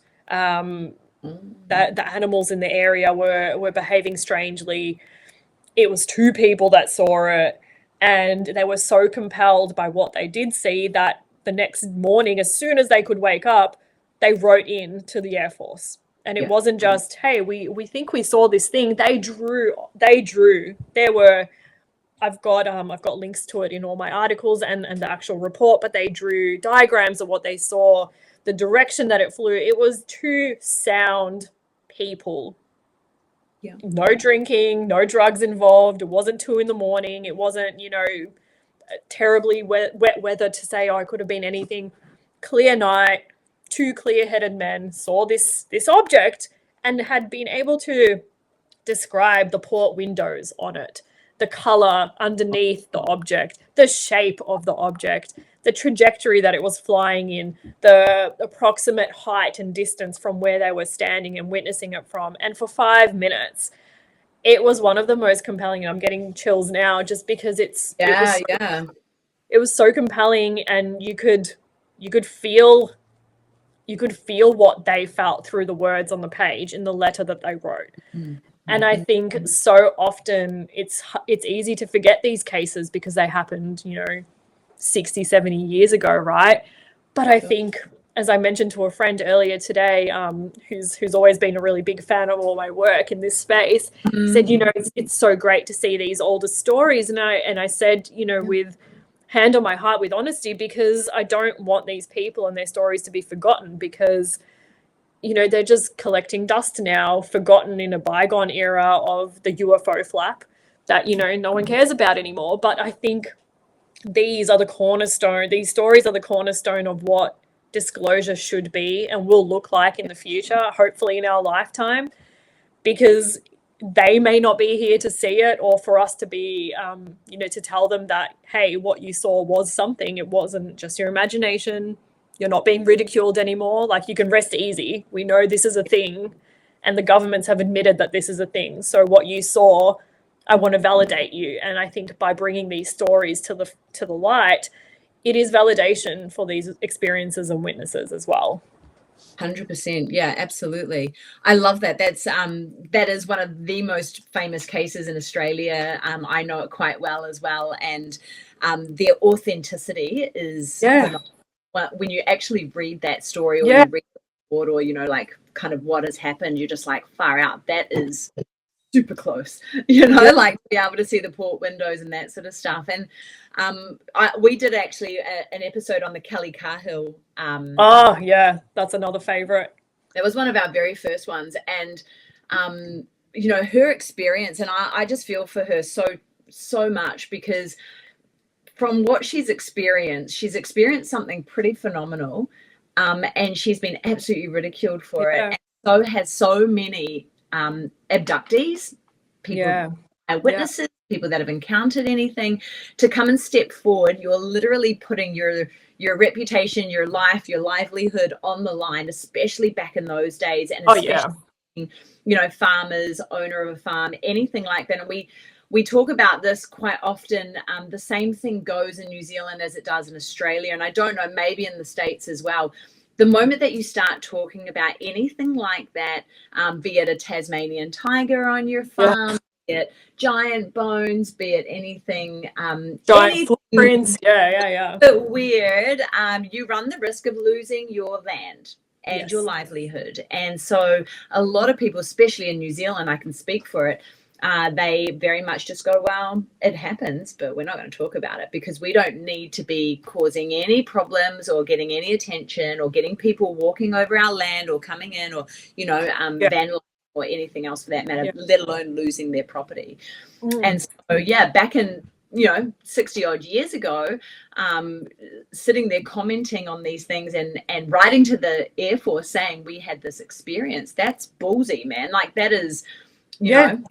The animals in the area were behaving strangely. It was two people that saw it, and they were so compelled by what they did see that the next morning, as soon as they could wake up, they wrote in to the Air Force. And it wasn't just, hey, we think we saw this thing. They drew. I've got links to it in all my articles and the actual report, but they drew diagrams of what they saw, the direction that it flew. It was two sound people. Yeah. No drinking, no drugs involved. It wasn't 2 a.m. It wasn't, terribly wet weather to say, it could have been anything. Clear night, two clear-headed men saw this object and had been able to describe the port windows on it, the color underneath the object, the shape of the object, the trajectory that it was flying in, the approximate height and distance from where they were standing and witnessing it from. And for 5 minutes, it was one of the most compelling. I'm getting chills now just because it was so compelling, and you could feel what they felt through the words on the page in the letter that they wrote. Mm-hmm. And I think so often it's easy to forget these cases because they happened, 60, 70 years ago, right? But I think, as I mentioned to a friend earlier today, who's always been a really big fan of all my work in this space, said, it's so great to see these older stories. And I said, with hand on my heart, with honesty, because I don't want these people and their stories to be forgotten, because they're just collecting dust now, forgotten in a bygone era of the UFO flap that, no one cares about anymore. But I think these stories are the cornerstone of what disclosure should be and will look like in the future, hopefully in our lifetime, because they may not be here to see it, or for us to be, to tell them that, hey, what you saw was something. It wasn't just your imagination. You're not being ridiculed anymore. Like, you can rest easy. We know this is a thing, and the governments have admitted that this is a thing. So what you saw, I want to validate you. And I think by bringing these stories to the light, it is validation for these experiences and witnesses as well. 100%. Yeah, absolutely. I love that. That is one of the most famous cases in Australia. I know it quite well as well. And their authenticity is when you actually read that story, or you read the report, or, like kind of what has happened, you're just like, far out. That is super close, like to be able to see the port windows and that sort of stuff. And we did actually an episode on the Kelly Cahill. That's another favorite. It was one of our very first ones. And her experience, and I just feel for her so much, because from what she's experienced something pretty phenomenal, and she's been absolutely ridiculed for it, and so has so many abductees, people, witnesses, people that have encountered anything, to come and step forward. You're literally putting your reputation, your life, your livelihood on the line, especially back in those days. And especially, farmers, owner of a farm, anything like that. And we talk about this quite often. The same thing goes in New Zealand as it does in Australia, and I don't know, maybe in the States as well. The moment that you start talking about anything like that, be it a Tasmanian tiger on your farm, be it giant bones, be it anything, giant footprints, but weird, you run the risk of losing your land and your livelihood. And so a lot of people, especially in New Zealand, I can speak for it, they very much just go, well, it happens, but we're not going to talk about it, because we don't need to be causing any problems or getting any attention or getting people walking over our land or coming in, or, vandalism or anything else for that matter, let alone losing their property. And so, back in, 60 odd years ago, sitting there commenting on these things and writing to the Air Force saying we had this experience, that's ballsy, man. Like, that is, you know,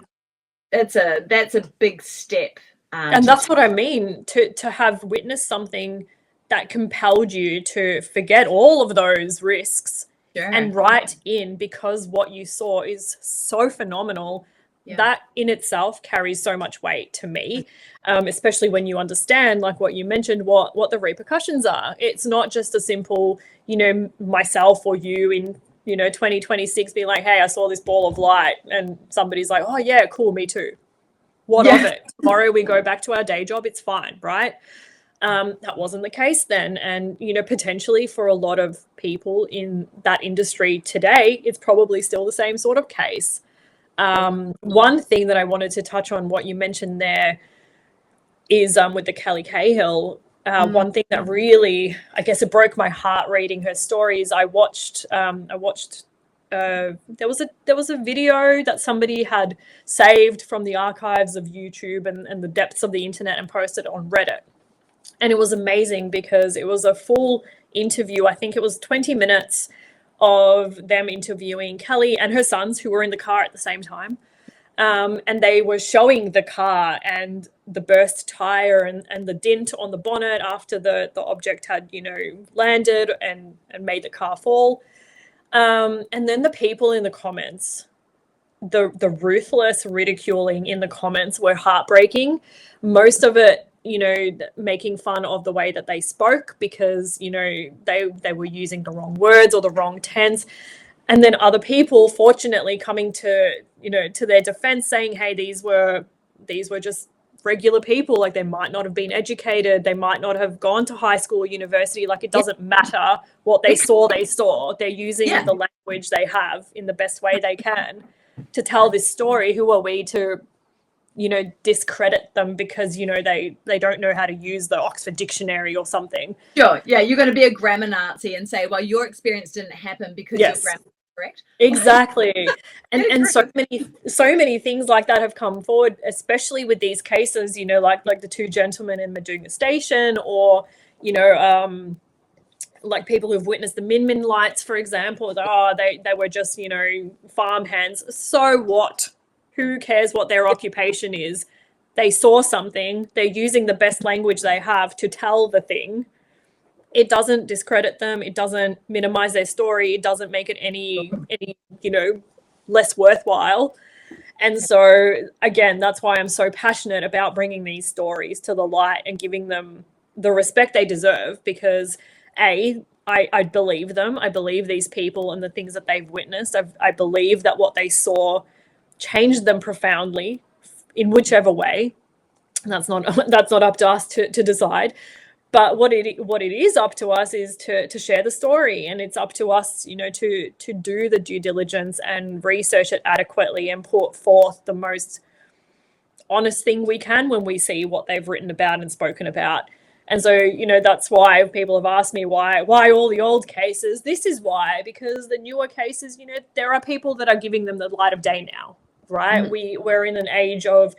that's a big step. And that's what I mean, to have witnessed something that compelled you to forget all of those risks and write in, because what you saw is so phenomenal. That in itself carries so much weight to me, especially when you understand, like what you mentioned, what the repercussions are. It's not just a simple, myself or you in 2026 being like, hey, I saw this ball of light, and somebody's like, oh yeah, cool, me too. What of it? Tomorrow we go back to our day job, it's fine, right? That wasn't the case then. And, potentially for a lot of people in that industry today, it's probably still the same sort of case. One thing that I wanted to touch on, what you mentioned there, is with the Kelly Cahill. One thing that really, I guess, it broke my heart reading her stories. I watched there was a video that somebody had saved from the archives of YouTube and the depths of the internet and posted on Reddit. And it was amazing, because it was a full interview. I think it was 20 minutes of them interviewing Kelly and her sons, who were in the car at the same time. And they were showing the car and the burst tire and the dint on the bonnet after the object had, landed and made the car fall. And then the people in the comments, the ruthless ridiculing in the comments were heartbreaking. Most of it, making fun of the way that they spoke, because, they were using the wrong words or the wrong tense. And then other people, fortunately, coming to, to their defense, saying, hey, these were just regular people. Like, they might not have been educated. They might not have gone to high school or university. Like, it doesn't matter what they saw. They're using the language they have in the best way they can to tell this story. Who are we to, discredit them because, they don't know how to use the Oxford Dictionary or something? Sure. Yeah. You're going to be a grammar Nazi and say, well, your experience didn't happen because your grammar is correct. Exactly. and so many things like that have come forward, especially with these cases, like the two gentlemen in Madunga Station, or, like people who've witnessed the Min Min lights, for example. They were just, farm hands. So what? who cares what their occupation is? They saw something, they're using the best language they have to tell the thing. It doesn't discredit them, it doesn't minimize their story, it doesn't make it any less worthwhile. And so again, that's why I'm so passionate about bringing these stories to the light and giving them the respect they deserve, because I believe them. I believe these people and the things that they've witnessed. I believe that what they saw changed them profoundly in whichever way. That's not up to us to decide. But what it is up to us is to share the story, and it's up to us, to do the due diligence and research it adequately and put forth the most honest thing we can when we see what they've written about and spoken about. And so, that's why people have asked me why all the old cases. This is why, because the newer cases, there are people that are giving them the light of day now, right? Mm-hmm. We're in an age of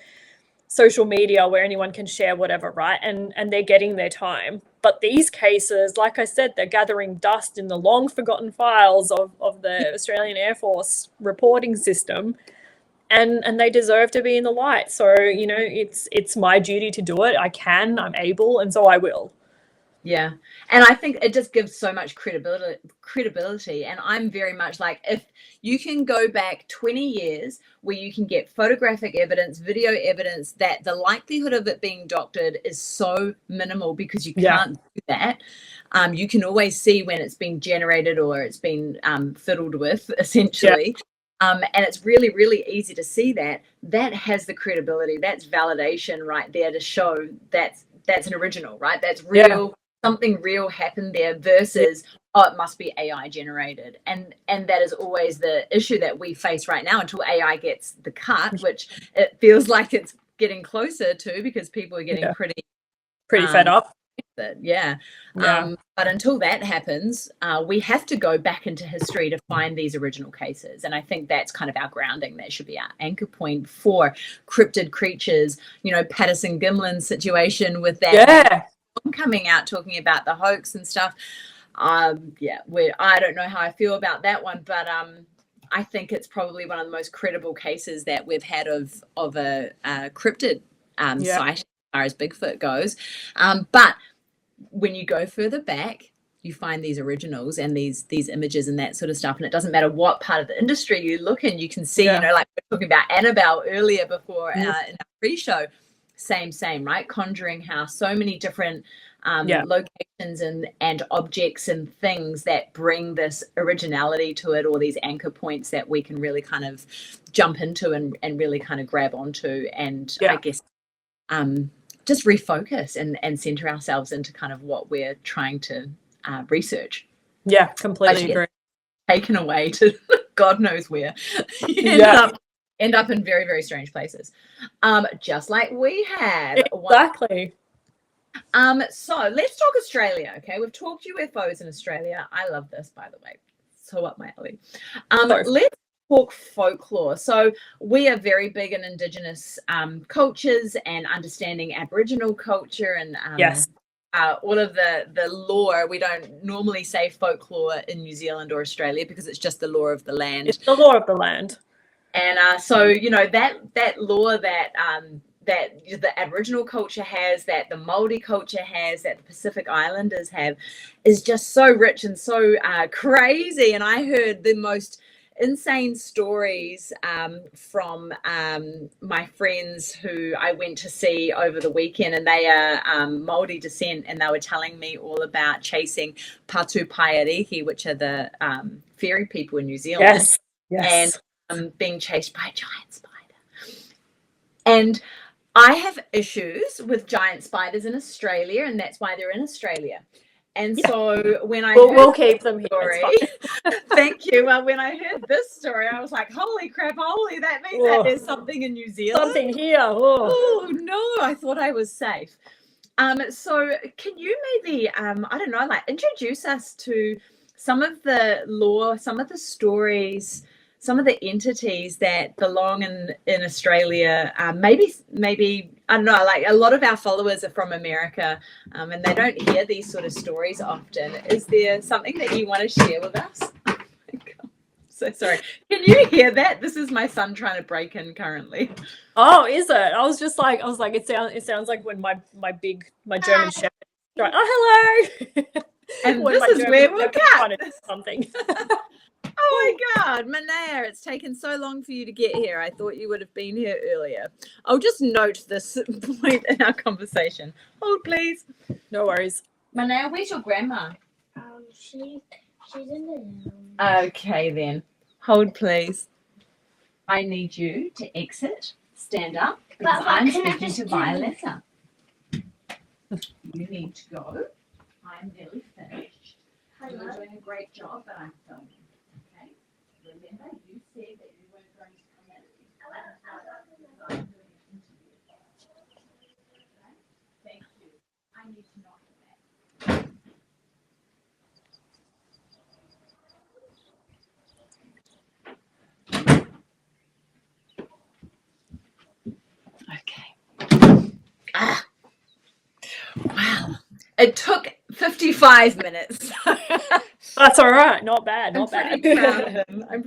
social media where anyone can share whatever, right? And they're getting their time. But these cases, like I said, they're gathering dust in the long forgotten files of the Australian Air Force reporting system. And they deserve to be in the light. So, it's my duty to do it. I'm able, and so I will. Yeah. And I think it just gives so much credibility. And I'm very much like, if you can go back 20 years where you can get photographic evidence, video evidence, that the likelihood of it being doctored is so minimal because you can't do that. You can always see when it's been generated or it's been fiddled with, essentially. Yeah. And it's really, really easy to see that has the credibility. That's validation right there to show that's an original, right? That's real. Yeah. Something real happened there versus, it must be AI generated. And that is always the issue that we face right now until AI gets the cut, which it feels like it's getting closer to, because people are getting pretty fed up. Yeah. But until that happens, we have to go back into history to find these original cases. And I think that's kind of our grounding. That should be our anchor point for cryptid creatures. Patterson Gimlin's situation with that. Yeah. Coming out talking about the hoax and stuff. I don't know how I feel about that one, but I think it's probably one of the most credible cases that we've had of a cryptid site as far as Bigfoot goes. But when you go further back, you find these originals and these images and that sort of stuff. And it doesn't matter what part of the industry you look in, you can see, like we were talking about Annabelle earlier before in our pre-show, same, right? Conjuring House, so many different locations and objects and things that bring this originality to it, or these anchor points that we can really kind of jump into and really kind of grab onto. And I guess just refocus and center ourselves into kind of what we're trying to research. Yeah, completely agree. Taken away to God knows where. End up in very, very strange places. Just like we had. Exactly. So let's talk Australia. Okay. We've talked UFOs in Australia. I love this, by the way. So up my alley. Let's talk folklore. So we are very big in Indigenous cultures and understanding Aboriginal culture and all of the lore. We don't normally say folklore in New Zealand or Australia because it's just the lore of the land. It's the lore of the land. And so, that lore that the Aboriginal culture has, that the Māori culture has, that the Pacific Islanders have, is just so rich and so crazy. And I heard the most insane stories from my friends who I went to see over the weekend, and they are Māori descent, and they were telling me all about chasing patu paerehi, which are the fairy people in New Zealand. Yes. And being chased by a giant spider. And I have issues with giant spiders in Australia, and that's why they're in Australia. And so when we'll keep them here. Thank you. Well, when I heard this story, I was like, holy crap, that means that there's something in New Zealand. Something here. Oh no, I thought I was safe. So can you maybe, introduce us to some of the lore, some of the stories, some of the entities that belong in Australia? Maybe I don't know, like a lot of our followers are from America, and they don't hear these sort of stories often. Is there something that you want to share with us? So sorry. Can you hear that? This is my son trying to break in currently. Oh, is it? I was like, it sounds like when my German Shepherd. Oh, hello. And when this my is German where we'll Shepherd's trying to do cut. something. Oh my God, Manea, it's taken so long for you to get here. I thought you would have been here earlier. I'll just note this point in our conversation. Hold, please. No worries. Manea, where's your grandma? She's in the room. Okay, then. Hold, please. I need you to exit, stand up, because I'm speaking to Violeta. You need to go. I'm nearly finished. You're doing a great job, but I'm filming. Okay? Remember, you said that you weren't going to come in. I'm doing an interview. Okay? Thank you. I need to not do that. Okay. Wow. It took 55 minutes. That's all right. Not bad. Not I'm bad. pretty proud of him. I'm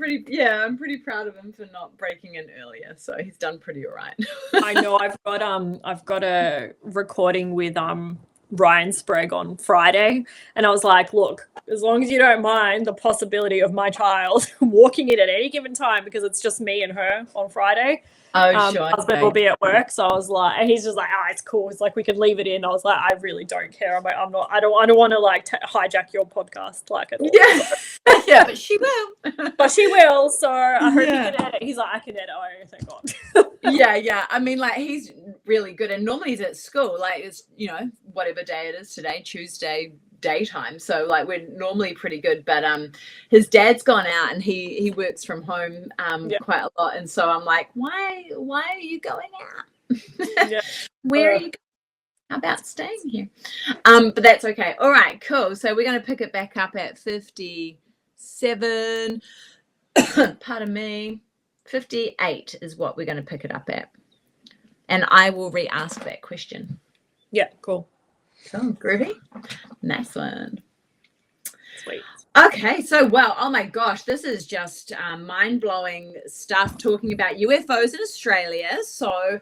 pretty proud of him for not breaking in earlier. So he's done pretty all right. I know I've got a recording with Ryan Sprague on Friday, and I was like, look, as long as you don't mind the possibility of my child walking in at any given time, because it's just me and her on Friday. Oh, sure. Husband will be at work, so I was like, and he's just like, it's cool. It's like we can leave it in. I was like, I really don't care. I'm like, I don't want to like hijack your podcast like at all. Yeah, yeah, but she will. But she will. So I hope you Yeah. can edit. He's like, I can edit. Oh, thank God. Yeah. I mean, like, he's really good, and normally he's at school. Like, it's whatever day it is today, Tuesday daytime. So like we're normally pretty good, but his dad's gone out and he works from home quite a lot, and so I'm like, why are you going out? Yeah. Where are you going? How about staying here? But that's okay. All right, cool. So we're going to pick it back up at 57. Pardon me. 58 is what we're going to pick it up at, and I will re-ask that question. Yeah, cool. Oh, groovy. Nice one. Sweet. Okay, so oh my gosh, this is just mind-blowing stuff talking about UFOs in Australia. So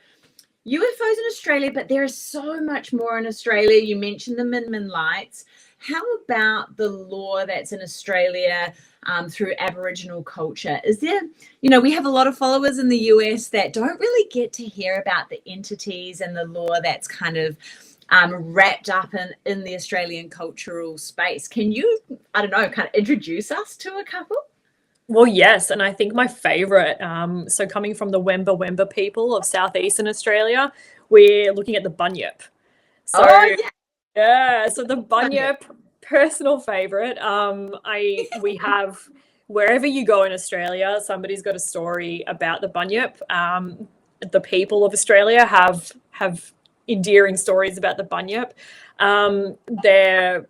UFOs in Australia, but there is so much more in Australia. You mentioned the Min lights. How about the law that's in Australia through Aboriginal culture? Is there, we have a lot of followers in the US that don't really get to hear about the entities and the law that's kind of wrapped up in the Australian cultural space. Can you, I don't know, kind of introduce us to a couple? Well, yes, and I think my favourite, so coming from the Wemba people of southeastern Australia, we're looking at the bunyip. So, so the bunyip, personal favourite. We have, wherever you go in Australia, somebody's got a story about the bunyip. The people of Australia have endearing stories about the bunyip. They're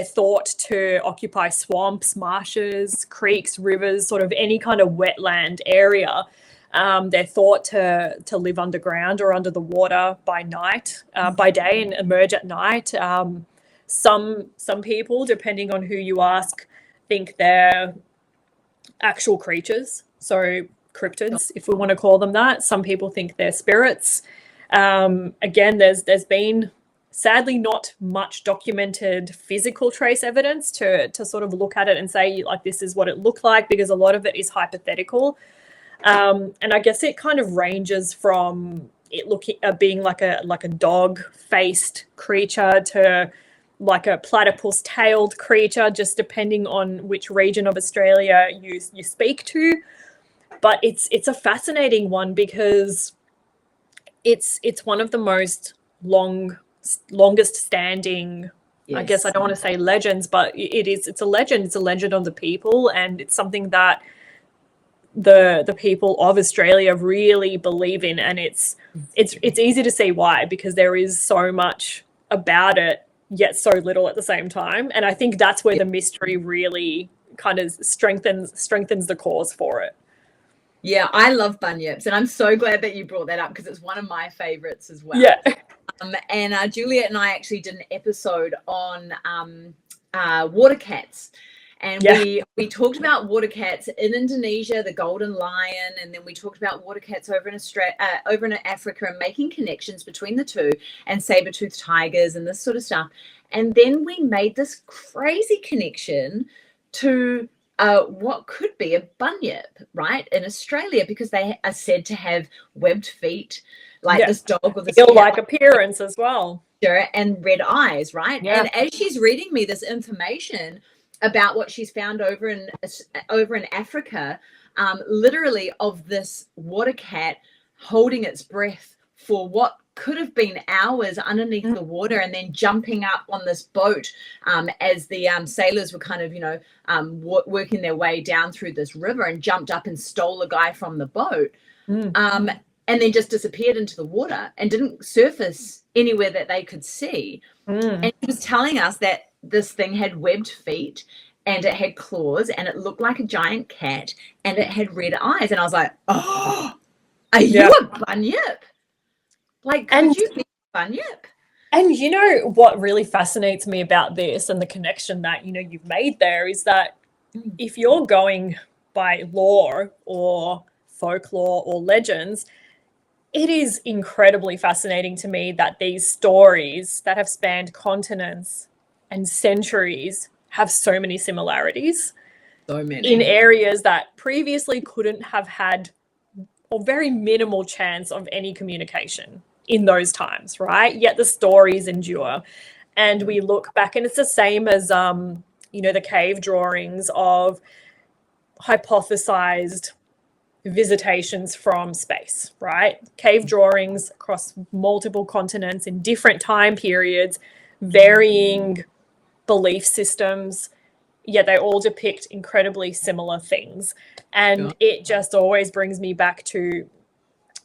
thought to occupy swamps, marshes, creeks, rivers, sort of any kind of wetland area. They're thought to live underground or under the water by day and emerge at night. Some people, depending on who you ask, think they're actual creatures. So cryptids, if we want to call them that. Some people think they're spirits. Again, there's been sadly not much documented physical trace evidence to sort of look at it and say like this is what it looked like, because a lot of it is hypothetical. And I guess it kind of ranges from it being like a dog-faced creature to like a platypus-tailed creature, just depending on which region of Australia you speak to. But it's a fascinating one because it's one of the most longest standing, yes. I guess I don't want to say legends, but it's a legend. It's a legend of the people, and it's something that the people of Australia really believe in, and it's easy to see why, because there is so much about it yet so little at the same time. And I think that's where the mystery really kind of strengthens the cause for it. Yeah, I love bunyips, and I'm so glad that you brought that up because it's one of my favorites as well. Yeah. And Juliet and I actually did an episode on water cats, And Yeah. we talked about water cats in Indonesia, the golden lion, and then we talked about water cats over in Australia, over in Africa, and making connections between the two, and saber-toothed tigers and this sort of stuff. And then we made this crazy connection to what could be a bunyip, right, in Australia, because they are said to have webbed feet, like this dog with this eel-like appearance as well, and red eyes, right? Yeah. And as she's reading me this information about what she's found over in Africa, literally of this water cat holding its breath for what could have been hours underneath the water, and then jumping up on this boat as the sailors were kind of, working their way down through this river, and jumped up and stole a guy from the boat, and then just disappeared into the water and didn't surface anywhere that they could see. And he was telling us that this thing had webbed feet, and it had claws, and it looked like a giant cat, and it had red eyes. And I was like, oh, are you a bunyip? Like, could you be a bunyip? And you know what really fascinates me about this, and the connection that, you've made there, is that if you're going by lore or folklore or legends, it is incredibly fascinating to me that these stories that have spanned continents and centuries have so many similarities. So many. In areas that previously couldn't have had, or very minimal chance of, any communication in those times, right? Yet the stories endure. And we look back, and it's the same as, the cave drawings of hypothesized visitations from space, right? Cave drawings across multiple continents in different time periods, varying belief systems, yet they all depict incredibly similar things. And it just always brings me back to,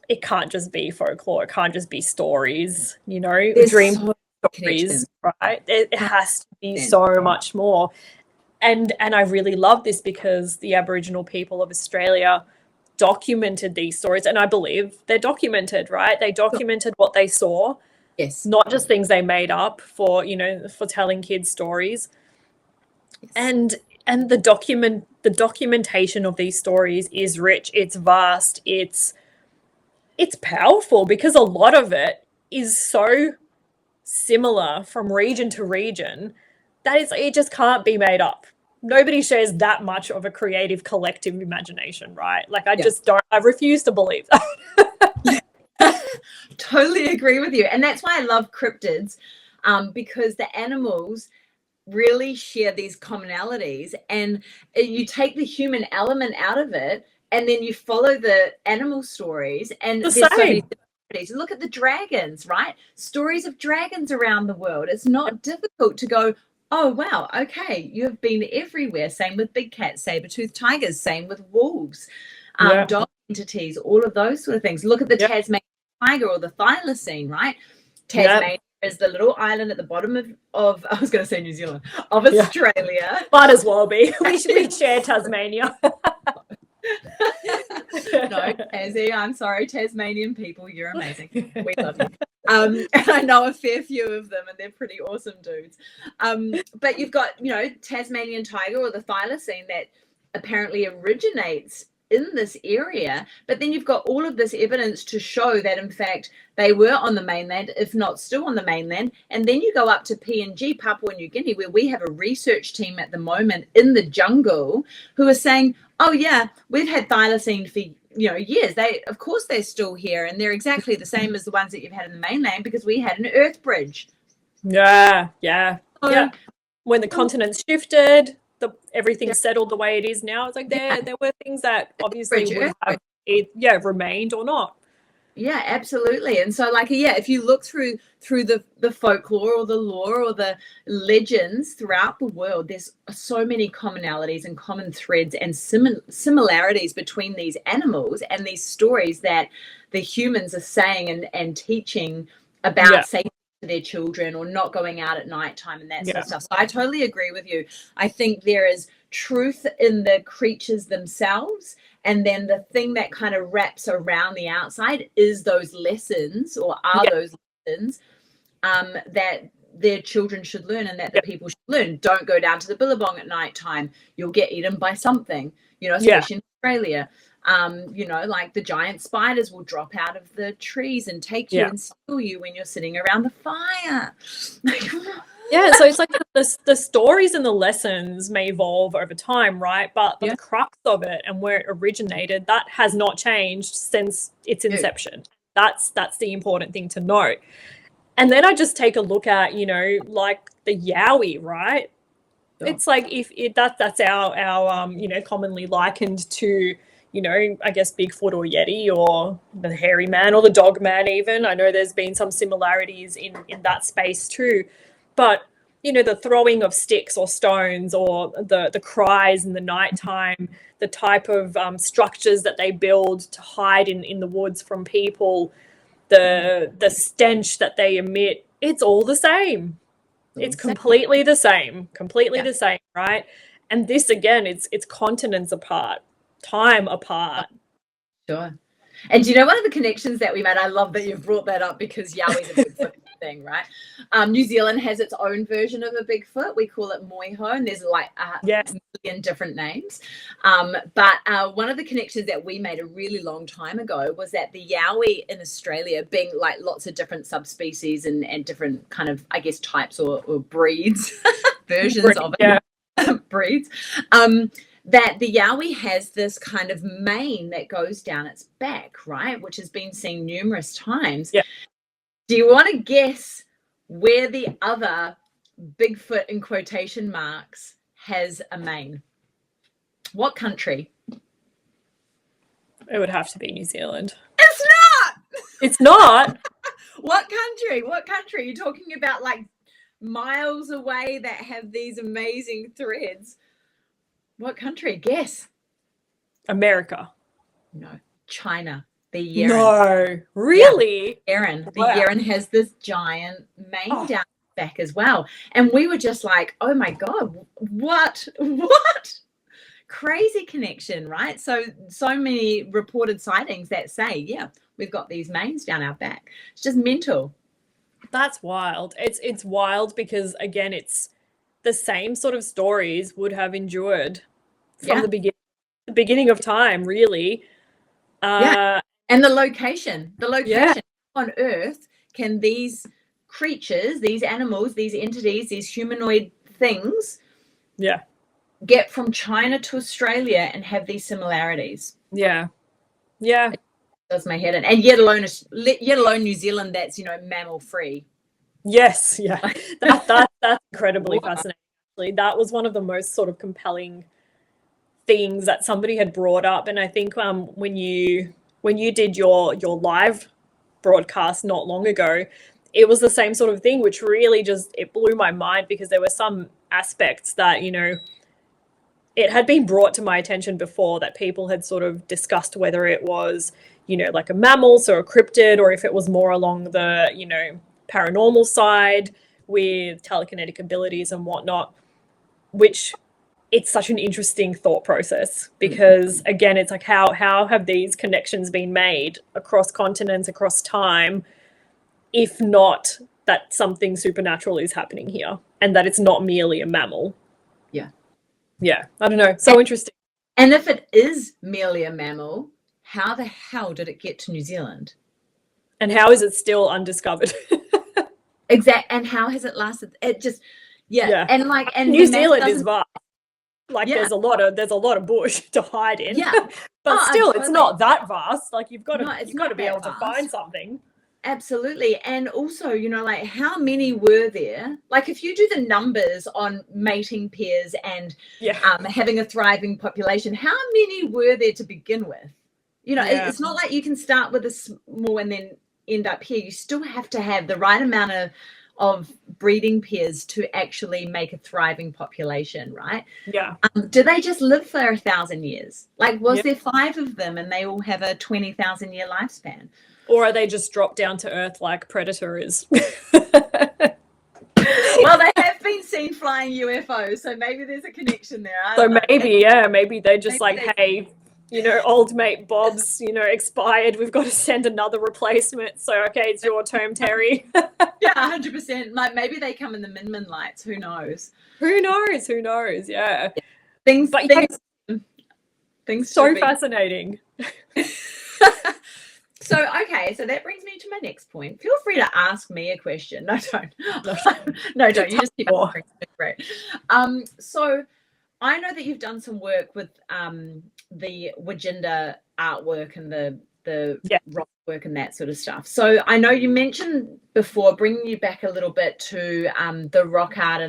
it can't just be folklore, it can't just be stories, dream stories, right? It has to be so much more. And I really love this, because the Aboriginal people of Australia documented these stories, and I believe they're documented, right? They documented what they saw, not just things they made up for, for telling kids stories. And the documentation of these stories is rich, it's vast, it's powerful, because a lot of it is so similar from region to region that it just can't be made up. Nobody shares that much of a creative collective imagination, right? Like, I refuse to believe that. Totally agree with you. And that's why I love cryptids, because the animals really share these commonalities, and you take the human element out of it, and then you follow the animal stories, and there's so many similarities. Look at the dragons, right? Stories of dragons around the world. It's not difficult to go, oh, wow, okay, you've been everywhere. Same with big cats, saber-toothed tigers, same with wolves, dog entities, all of those sort of things. Look at the Tasmanian tiger, or the thylacine, right? Tasmania is the little island at the bottom of I was going to say New Zealand, of Australia. Might as well be. We share Tasmania. No, Tassie, I'm sorry, Tasmanian people, you're amazing. We love you. And I know a fair few of them, and they're pretty awesome dudes. But you've got, Tasmanian tiger, or the thylacine, that apparently originates in this area, but then you've got all of this evidence to show that in fact they were on the mainland, if not still on the mainland. And then you go up to PNG, Papua New Guinea, where we have a research team at the moment in the jungle who are saying, oh yeah, we've had thylacine for years. Of course they're still here, and they're exactly the same as the ones that you've had in the mainland, because we had an earth bridge. Yeah. When the continents shifted, everything settled the way it is now. It's like there were things that obviously would have remained or not. Yeah, absolutely. And so, if you look through the folklore or the lore or the legends throughout the world, there's so many commonalities and common threads and similarities between these animals and these stories that the humans are saying and teaching about safety to their children, or not going out at nighttime and that sort of stuff. So I totally agree with you. I think there is truth in the creatures themselves, and then the thing that kind of wraps around the outside is those lessons, or are those lessons that their children should learn and that the people should learn. Don't go down to the billabong at night time. You'll get eaten by something, especially in Australia. Like the giant spiders will drop out of the trees and take you and steal you when you're sitting around the fire. Yeah, so it's like the stories and the lessons may evolve over time, right? But the crux of it and where it originated, that has not changed since its inception. That's the important thing to note. And then I just take a look at, like the Yowie, right? Sure. It's like that's our commonly likened to, I guess Bigfoot or Yeti or the hairy man or the dog man even. I know there's been some similarities in that space too. But, the throwing of sticks or stones or the cries in the nighttime, the type of structures that they build to hide in the woods from people, the stench that they emit, it's all the same. It's completely the same, the same, right? And this, again, it's continents apart, time apart. Sure. And do you know one of the connections that we made? I love that you've brought that up because Yowie's a Bigfoot thing, right? New Zealand has its own version of a Bigfoot. We call it Moiho, and there's like a million different names. But one of the connections that we made a really long time ago was that the Yowie in Australia, being like lots of different subspecies and different kind of, I guess, types or breeds, versions of it, breeds, that the Yowie has this kind of mane that goes down its back, right? Which has been seen numerous times. Yeah. Do you want to guess where the other Bigfoot in quotation marks has a mane? What country? It would have to be New Zealand. It's not! It's not? What country? What country? You're talking about like miles away that have these amazing threads. What country? Guess. America. No. China. The Yeren. No. Really? Yeah. Yeren. The Yeren has this giant mane down its back as well. And we were just like, oh my God, what? Crazy connection, right? So many reported sightings that say, we've got these manes down our back. It's just mental. That's wild. It's wild because, again, it's the same sort of stories would have endured from the beginning of time, really. And the location on Earth can these creatures, these animals, these entities, these humanoid things get from China to Australia and have these similarities. Yeah. It does my head in. And yet alone New Zealand, that's mammal free. Yes, that's incredibly fascinating. Actually, that was one of the most sort of compelling things that somebody had brought up, and I think when you did your live broadcast not long ago, it was the same sort of thing, which really it blew my mind because there were some aspects that it had been brought to my attention before that people had sort of discussed whether it was like a mammal, so a cryptid, or if it was more along the paranormal side with telekinetic abilities and whatnot, which it's such an interesting thought process because, again, it's like how have these connections been made across continents, across time, if not that something supernatural is happening here and that it's not merely a mammal. Yeah, I don't know. So interesting. And if it is merely a mammal, how the hell did it get to New Zealand? And how is it still undiscovered? Exactly. And how has it lasted? It just, and New Zealand is vast. Like there's a lot of bush to hide in. Yeah. But still, it's not that vast. Like you've got to be able to find something. Absolutely. And also, like how many were there? Like if you do the numbers on mating pairs and having a thriving population, how many were there to begin with? It's not like you can start with a small and then end up here. You still have to have the right amount of breeding pairs to actually make a thriving population, right? Yeah. Do they just live for 1,000 years? Like, was there 5 of them and they all have a 20,000 year lifespan? Or are they just dropped down to Earth like Predator is? Well, they have been seen flying UFOs, so maybe there's a connection there. So maybe they just hey, old mate Bob's, expired. We've got to send another replacement. So, okay, it's your turn, Terry. Yeah, 100%. Like maybe they come in the Min lights. Who knows? Who knows? Who knows? Yeah. Things So to be. fascinating. So, okay, so that brings me to my next point. Feel free to ask me a question. No, don't. No, don't. You just keep answering. Great. So I know that you've done some work with the Wajinda artwork and the rock work and that sort of stuff. So I know you mentioned before, bringing you back a little bit to the rock art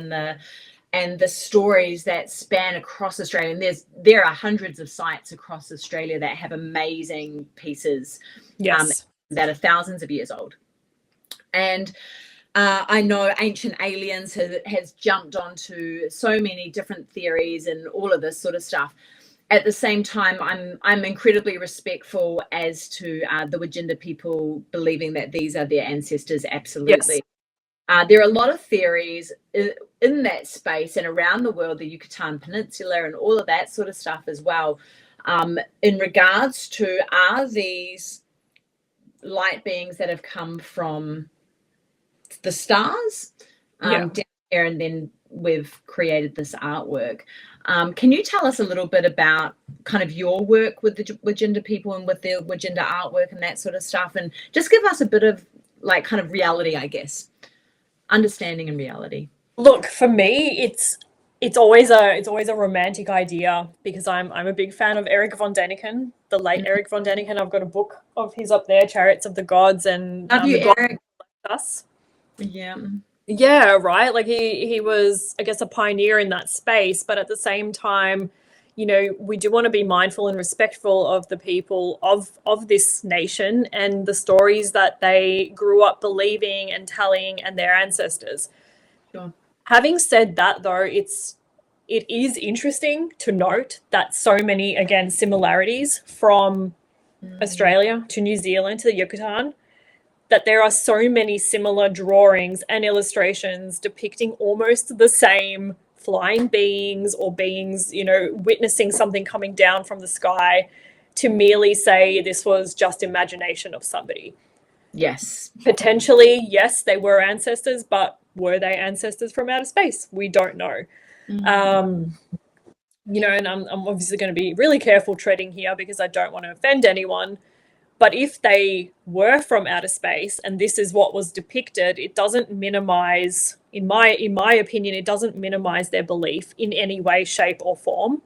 and the stories that span across Australia. And there are hundreds of sites across Australia that have amazing pieces that are thousands of years old. And I know Ancient Aliens has jumped onto so many different theories and all of this sort of stuff. At the same time, I'm incredibly respectful as to the Wajinda people believing that these are their ancestors. Absolutely. Yes. There are a lot of theories in that space and around the world, the Yucatan Peninsula and all of that sort of stuff as well, in regards to, are these light beings that have come from the stars down here, and then we've created this artwork. Can you tell us a little bit about kind of your work with the Wajinda people and with the Wajinda artwork and that sort of stuff, and just give us a bit of like kind of reality, I guess. Understanding and reality. Look, for me, it's always a romantic idea because I'm a big fan of Eric von Däniken, the late Eric von Däniken. I've got a book of his up there, Chariots of the Gods, and Love you, the Eric. Us. Yeah, right. Like he was, I guess, a pioneer in that space, but at the same time, we do want to be mindful and respectful of the people of this nation and the stories that they grew up believing and telling and their ancestors. Sure. Having said that, though, it is interesting to note that so many, again, similarities from Australia to New Zealand to the Yucatan, that there are so many similar drawings and illustrations depicting almost the same flying beings or beings, witnessing something coming down from the sky, to merely say this was just imagination of somebody. Yes. Potentially, yes, they were ancestors, but were they ancestors from outer space? We don't know. And I'm obviously going to be really careful treading here because I don't want to offend anyone. But if they were from outer space and this is what was depicted, it doesn't minimize, in my opinion, it doesn't minimize their belief in any way, shape, or form,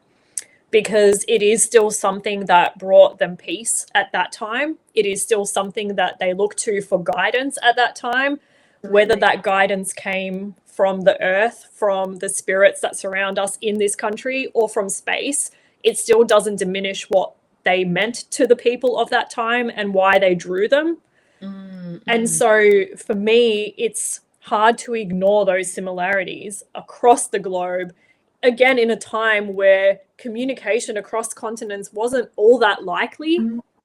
because it is still something that brought them peace at that time. It is still something that they looked to for guidance at that time, whether that guidance came from the earth, from the spirits that surround us in this country, or from space. It still doesn't diminish what they meant to the people of that time and why they drew them. And so for me, it's hard to ignore those similarities across the globe, again, in a time where communication across continents wasn't all that likely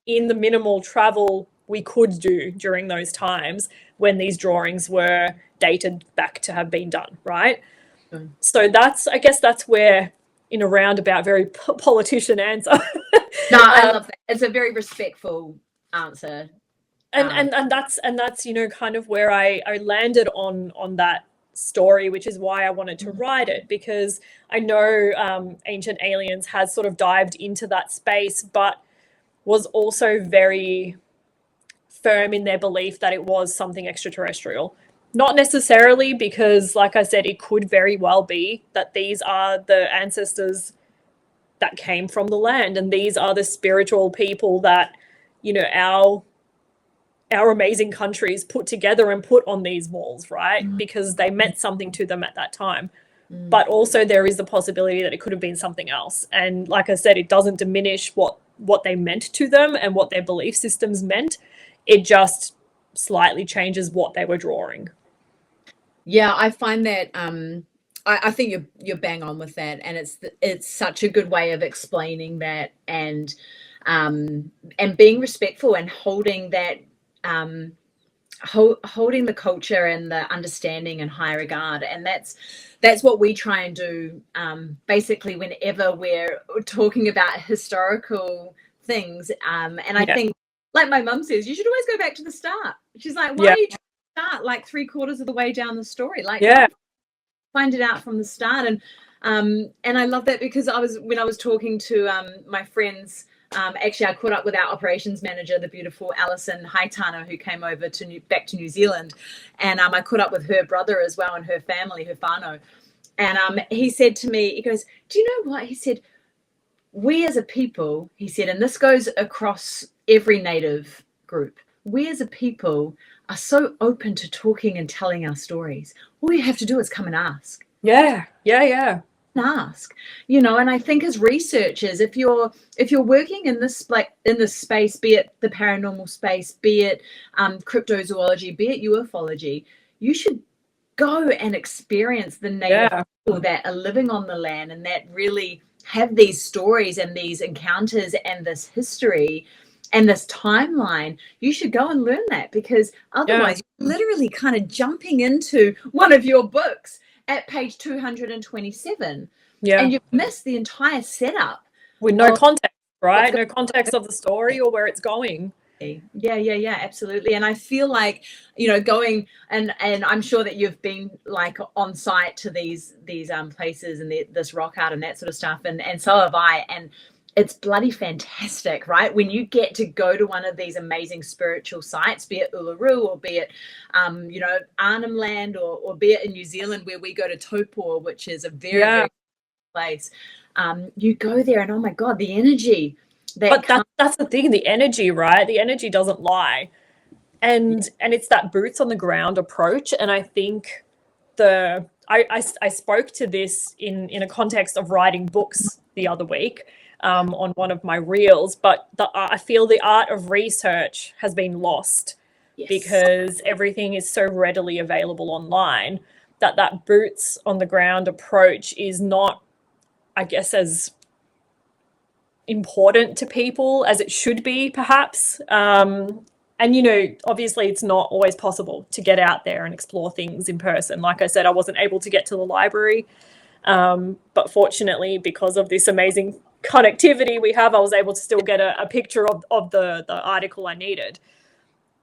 in the minimal travel we could do during those times when these drawings were dated back to have been done, right? So I guess that's where, in a roundabout, very politician answer. No, I love that. It's a very respectful answer. And that's kind of where I landed on that story, which is why I wanted to write it, because I know Ancient Aliens has sort of dived into that space, but was also very firm in their belief that it was something extraterrestrial. Not necessarily, because, like I said, it could very well be that these are the ancestors that came from the land, and these are the spiritual people that, our amazing countries put together and put on these walls, right? Because they meant something to them at that time. But also there is the possibility that it could have been something else. And like I said, it doesn't diminish what they meant to them and what their belief systems meant. It just slightly changes what they were drawing. Yeah, I find that I think you're bang on with that, and it's such a good way of explaining that, and being respectful and holding that holding the culture and the understanding in high regard. And that's what we try and do, basically whenever we're talking about historical things. And I think, like my mum says, you should always go back to the start. She's like, why are you trying to start like 3/4 of the way down the story? Like, find it out from the start. And I love that, because when I was talking to my friends, actually I caught up with our operations manager, the beautiful Alison Haitano, who came over back to New Zealand, and I caught up with her brother as well and her family, her whānau. And he said to me, he goes, do you know what? He said, we as a people, he said, and this goes across every native group, we as a people are so open to talking and telling our stories. All you have to do is come and ask. Ask, and I think as researchers, if you're working in this space, be it the paranormal space, be it cryptozoology, be it ufology, you should go and experience the native people that are living on the land and that really have these stories and these encounters and this history and this timeline. You should go and learn that, because otherwise you're literally kind of jumping into one of your books at page 227, and you've missed the entire setup with no context, right? No context of the story or where it's going. Yeah, absolutely. And I feel like, going and I'm sure that you've been like on site to these places and this rock art and that sort of stuff, and so have I, and it's bloody fantastic, right? When you get to go to one of these amazing spiritual sites, be it Uluru or be it, Arnhem Land, or be it in New Zealand where we go to Topor, which is a very, very place. You go there and oh my God, the energy. But that's the thing, the energy, right? The energy doesn't lie. And it's that boots on the ground approach. And I think I spoke to this in a context of writing books the other week, on one of my reels, but I feel the art of research has been lost because everything is so readily available online that boots on the ground approach is not, I guess, as important to people as it should be, perhaps. And, obviously it's not always possible to get out there and explore things in person. Like I said, I wasn't able to get to the library. But fortunately, because of this amazing connectivity we have, I was able to still get a picture of the article I needed.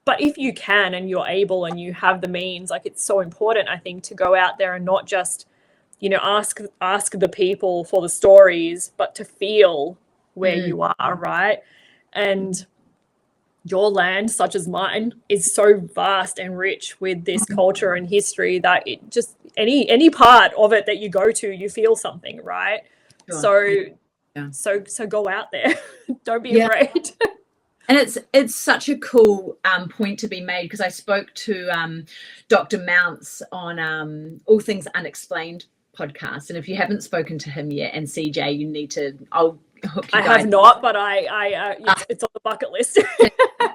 But if you can and you're able and you have the means, like, it's so important, I think, to go out there and not just, ask the people for the stories, but to feel where you are, right? And your land, such as mine, is so vast and rich with this culture and history that it just any part of it that you go to, you feel something, right? Sure. So go out there. Don't be afraid. And it's such a cool point to be made, because I spoke to Dr. Mounts on All Things Unexplained podcast, and if you haven't spoken to him yet, and CJ, you need to. I'll hook you guys. I have not, but it's on the bucket list.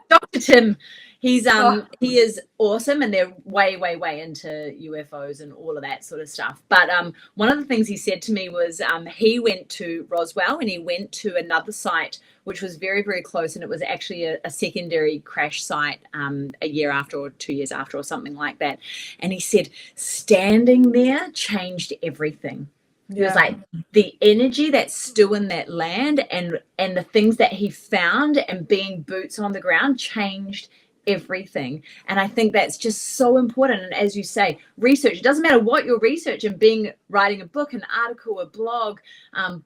Dr. Tim, he is awesome, and they're way into UFOs and all of that sort of stuff. But one of the things he said to me was he went to Roswell, and he went to another site which was very, very close, and it was actually a secondary crash site a year after or 2 years after or something like that. And he said standing there changed everything. It was like the energy that's still in that land, and the things that he found, and being boots on the ground, changed everything. And I think that's just so important. And as you say, research, it doesn't matter what you're researching, writing a book, an article, a blog,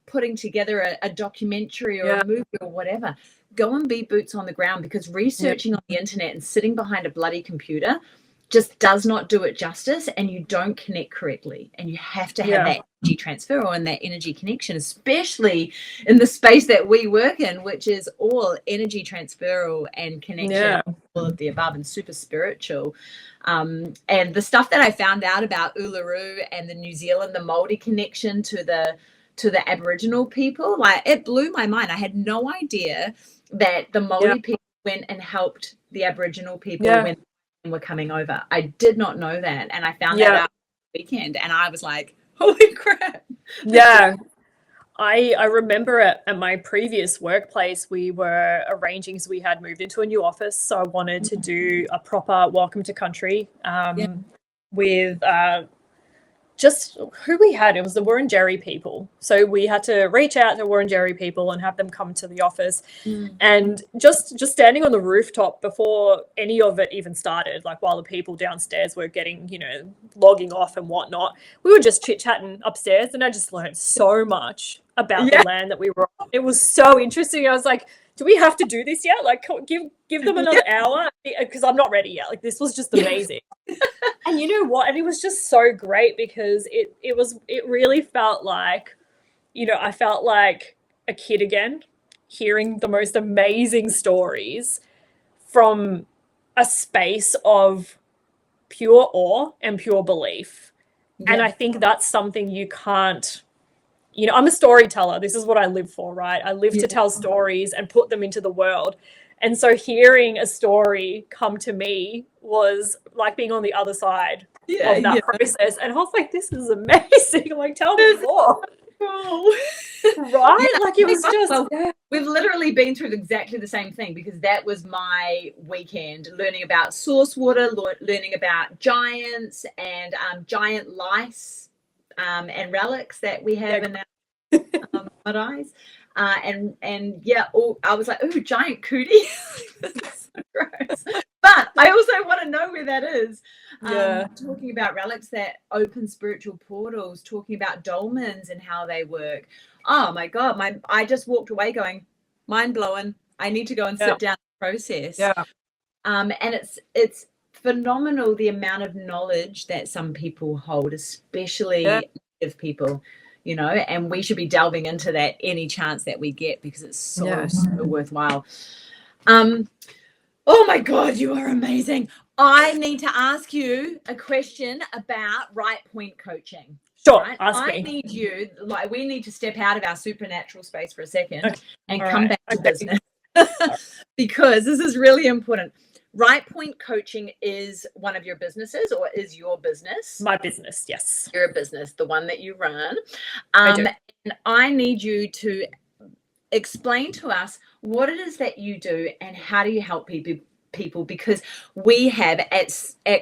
putting together a documentary or a movie or whatever. Go and be boots on the ground, because researching on the internet and sitting behind a bloody computer just does not do it justice, and you don't connect correctly. And you have to have that energy transfer and that energy connection, especially in the space that we work in, which is all energy transferal and connection, all of the above, and super spiritual. And the stuff that I found out about Uluru and the New Zealand, the Māori connection to the Aboriginal people, like, it blew my mind. I had no idea that the Māori people went and helped the Aboriginal people when were coming over. I did not know that, and I found that out this weekend, and I was like, holy crap. I remember at my previous workplace, we were arranging, so we had moved into a new office. So I wanted to do a proper welcome to country with just who we had. It was the Wurundjeri people. So we had to reach out to Wurundjeri people and have them come to the office. And just standing on the rooftop before any of it even started, like while the people downstairs were getting, logging off and whatnot, we were just chit-chatting upstairs, and I just learned so much about the land that we were on. It was so interesting. I was like, do we have to do this yet? Like, give them another hour, because I'm not ready yet. Like, this was just amazing. And you know what? And it was just so great because it really felt like, I felt like a kid again, hearing the most amazing stories from a space of pure awe and pure belief. Yeah. And I think that's something you can't, I'm a storyteller. This is what I live for, right? I live to tell stories and put them into the world. And so hearing a story come to me was like being on the other side of that process. And I was like, this is amazing. I'm like, tell me more. Right? Like, it was just... We've literally been through exactly the same thing, because that was my weekend, learning about source water, learning about giants and giant lice and relics that we have in our eyes. I was like, oh, giant cootie. That's so gross. But I also want to know where that is. Talking about relics that open spiritual portals, talking about dolmens and how they work. Oh my God, I just walked away going, mind blowing. I need to go and sit down and process. And it's phenomenal, the amount of knowledge that some people hold, especially Native people. And we should be delving into that any chance that we get, because it's so worthwhile. Oh my God, you are amazing. I need to ask you a question about right point coaching. Sure, right? ask me. Need you, we need to step out of our supernatural space for a second and come back to business. Because this is really important. Right point coaching is one of your businesses, or is your business? My business, yes. Your business, the one that you run. I do. And I need you to explain to us what it is that you do and how do you help people, because we have at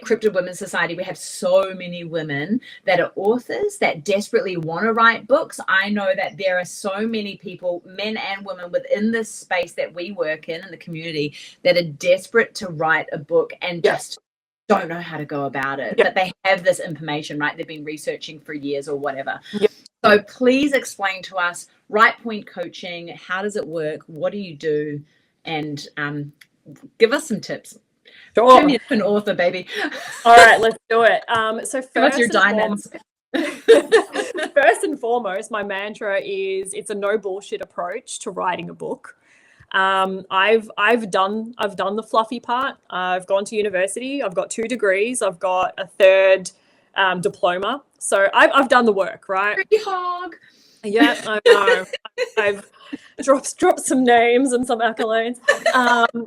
Cryptid Women's Society, we have so many women that are authors that desperately want to write books. I know that there are so many people, men and women, within this space that we work in the community, that are desperate to write a book and just don't know how to go about it. But they have this information, right? They've been researching for years or whatever. So please explain to us right point coaching. How does it work? What do you do? And give us some tips. Sure. Turn me into an author, baby. All right, let's do it. So first your diamonds. First and foremost, my mantra is it's a no bullshit approach to writing a book. I've done the fluffy part. I've gone to university. I've got 2 degrees. I've got a 3rd diploma. So I've done the work, right? Pretty hog. Yeah, I know. I've dropped some names and some accolades.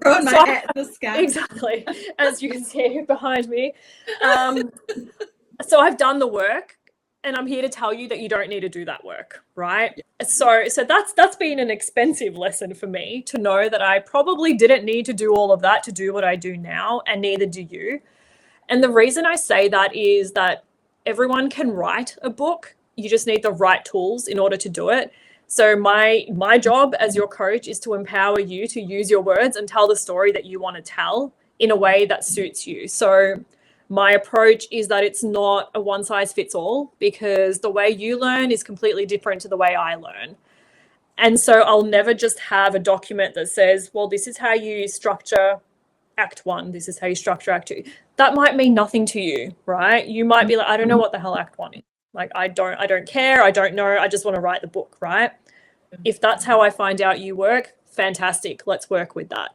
Throwing my hat in the sky. Exactly, as you can see behind me. So I've done the work, and I'm here to tell you that you don't need to do that work, right? So that's been an expensive lesson for me, to know that I probably didn't need to do all of that to do what I do now, and neither do you. And the reason I say that is that everyone can write a book. You just need the right tools in order to do it. So my job as your coach is to empower you to use your words and tell the story that you want to tell in a way that suits you. So my approach is that it's not a one size fits all, because the way you learn is completely different to the way I learn. And so I'll never just have a document that says, well, this is how you structure Act 1. This is how you structure Act 2. That might mean nothing to you, right? You might be like, I don't know what the hell Act 1 is. Like, I don't care. I don't know. I just want to write the book, right? If that's how I find out you work, fantastic. Let's work with that.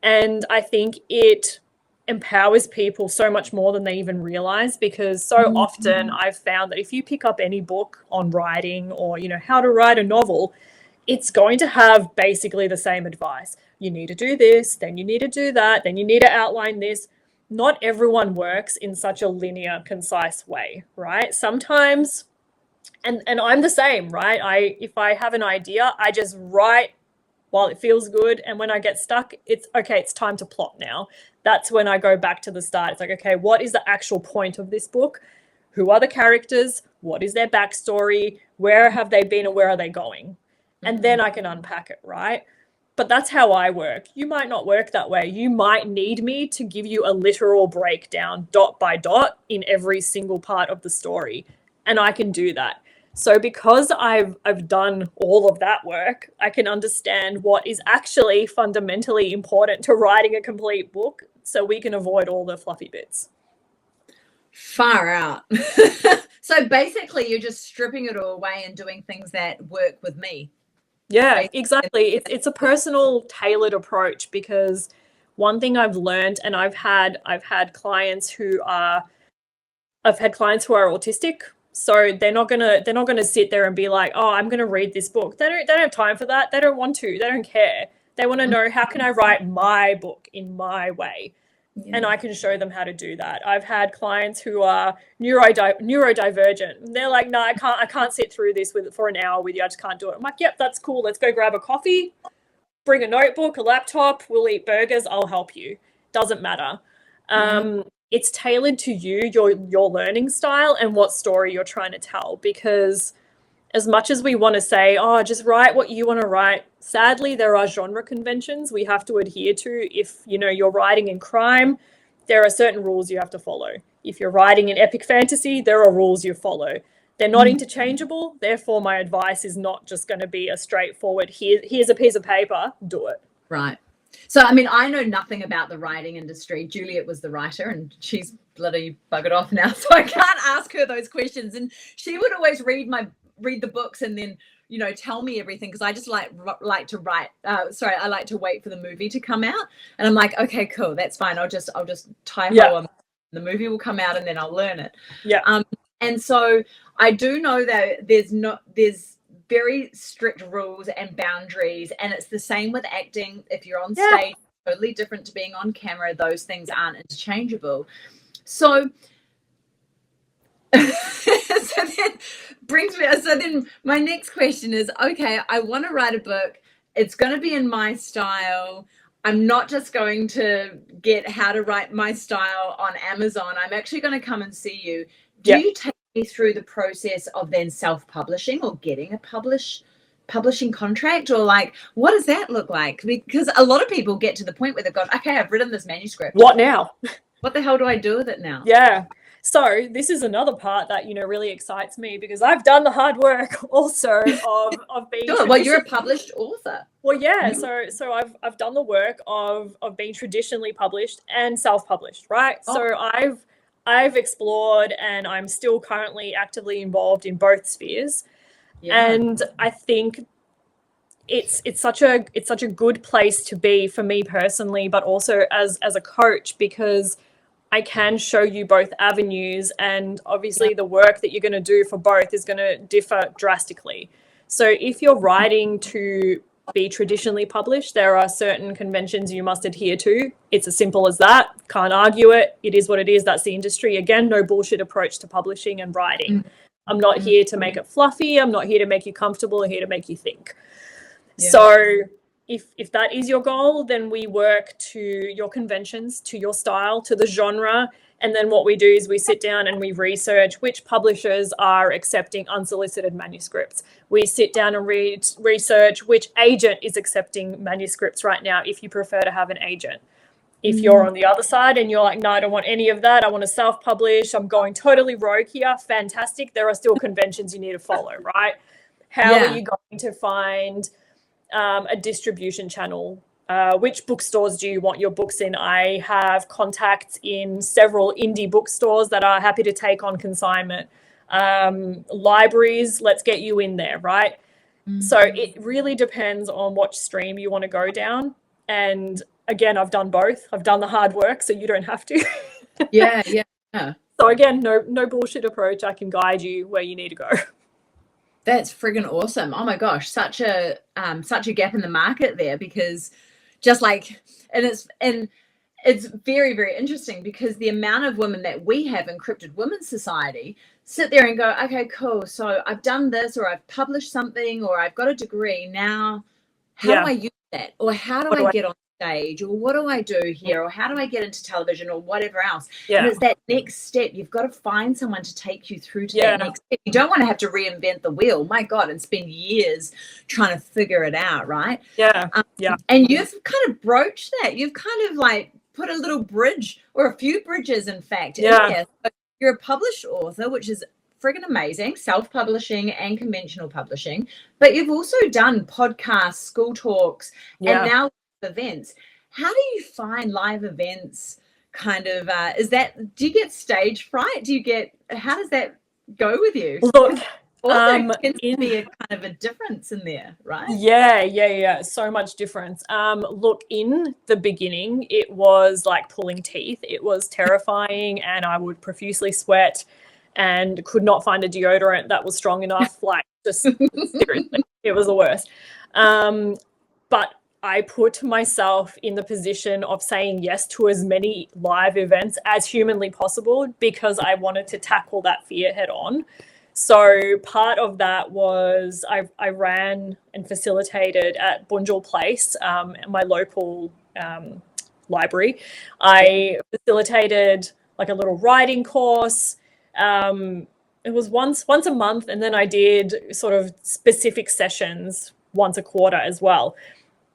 And I think it empowers people so much more than they even realize, because so often I've found that if you pick up any book on writing, or, how to write a novel, it's going to have basically the same advice. You need to do this, then you need to do that, then you need to outline this. Not everyone works in such a linear, concise way, right? Sometimes And I'm the same, right? If I have an idea, I just write while it feels good, and when I get stuck, it's okay, it's time to plot now. That's when I go back to the start. It's like, okay, what is the actual point of this book? Who are the characters? What is their backstory? Where have they been and where are they going? And then I can unpack it, right? But that's how I work. You might not work that way. You might need me to give you a literal breakdown, dot by dot, in every single part of the story. And I can do that. So because I've done all of that work, I can understand what is actually fundamentally important to writing a complete book, so we can avoid all the fluffy bits. Far out. So basically you're just stripping it all away and doing things that work with me. Yeah, exactly. It's a personal, tailored approach, because one thing I've learned, and I've had clients who are autistic, so they're not gonna sit there and be like, oh, I'm gonna read this book. They don't have time for that. They don't want to. They don't care. They want to know, how can I write my book in my way? Yeah. And I can show them how to do that. I've had clients who are neurodivergent. And they're like, no, I can't sit through this for an hour with you. I just can't do it. I'm like, yep, that's cool. Let's go grab a coffee, bring a notebook, a laptop. We'll eat burgers. I'll help you. Doesn't matter. It's tailored to you, your learning style, and what story you're trying to tell. Because as much as we want to say, oh, just write what you want to write, sadly, there are genre conventions we have to adhere to. If, you're writing in crime, there are certain rules you have to follow. If you're writing in epic fantasy, there are rules you follow. They're not interchangeable. Therefore, my advice is not just going to be a straightforward, here's a piece of paper, do it. Right. So, I mean, I know nothing about the writing industry. Juliet was the writer, and she's bloody buggered off now, so I can't ask her those questions. And she would always read the books and then, tell me everything, because I just like to write. I like to wait for the movie to come out, and I'm like, okay, cool, that's fine. I'll just typo on the movie will come out, and then I'll learn it. Yeah. And so I do know that there's very strict rules and boundaries, and it's the same with acting. If you're on stage, totally different to being on camera. Those things aren't interchangeable. So then my next question is, okay, I want to write a book. It's going to be in my style. I'm not just going to get how to write my style on Amazon. I'm actually going to come and see you. Do you take me through the process of then self-publishing or getting a publishing contract, or like, what does that look like? Because a lot of people get to the point where they've gone, okay, I've written this manuscript. What now? What the hell do I do with it now? Yeah. So this is another part that, really excites me, because I've done the hard work also of being. Sure. Well, you're a published author. Well, yeah. So I've done the work of being traditionally published and self-published, right? Oh. So I've explored, and I'm still currently actively involved in both spheres. Yeah. And I think it's such a good place to be for me personally, but also as a coach, because I can show you both avenues, and obviously the work that you're going to do for both is going to differ drastically. So if you're writing to be traditionally published, there are certain conventions you must adhere to. It's as simple as that. Can't argue it. It is what it is. That's the industry. Again, no bullshit approach to publishing and writing. I'm not here to make it fluffy. I'm not here to make you comfortable. I'm here to make you think. Yeah. So if that is your goal, then we work to your conventions, to your style, to the genre. And then what we do is we sit down and we research which publishers are accepting unsolicited manuscripts. We sit down and research which agent is accepting manuscripts right now, if you prefer to have an agent. If you're on the other side and you're like, no, I don't want any of that, I want to self-publish, I'm going totally rogue here, fantastic. There are still conventions you need to follow, right? How are you going to find a distribution channel? Which bookstores do you want your books in? I have contacts in several indie bookstores that are happy to take on consignment. Libraries, let's get you in there, right? So it really depends on what stream you want to go down. And again, I've done both. I've done the hard work, so you don't have to. Yeah. So again, no bullshit approach. I can guide you where you need to go. That's friggin' awesome. Oh my gosh, such a gap in the market there, because just like, and it's very, very interesting because the amount of women that we have in Cryptid Women's Society sit there and go, okay, cool. So I've done this, or I've published something, or I've got a degree. Now, how do I use that? Or how do I get on stage? Or what do I do here? Or how do I get into television or whatever else? And it's that next step. You've got to find someone to take you through to that next step. You don't want to have to reinvent the wheel, my God, and spend years trying to figure it out, right? And you've kind of broached that. You've kind of like put a little bridge, or a few bridges, in fact, in there. So you're a published author, which is friggin' amazing, self-publishing and conventional publishing, but you've also done podcasts, school talks, and now events. How do you find live events kind of, do you get stage fright? How does that go with you? Look, also tends to be a kind of a difference in there, right? Yeah. So much difference. Look, in the beginning, it was like pulling teeth. It was terrifying, and I would profusely sweat and could not find a deodorant that was strong enough. Like, just seriously, it was the worst. But I put myself in the position of saying yes to as many live events as humanly possible because I wanted to tackle that fear head on. So part of that was I ran and facilitated at Bunjil Place, my local library. I facilitated like a little writing course. It was once a month, and then I did sort of specific sessions once a quarter as well.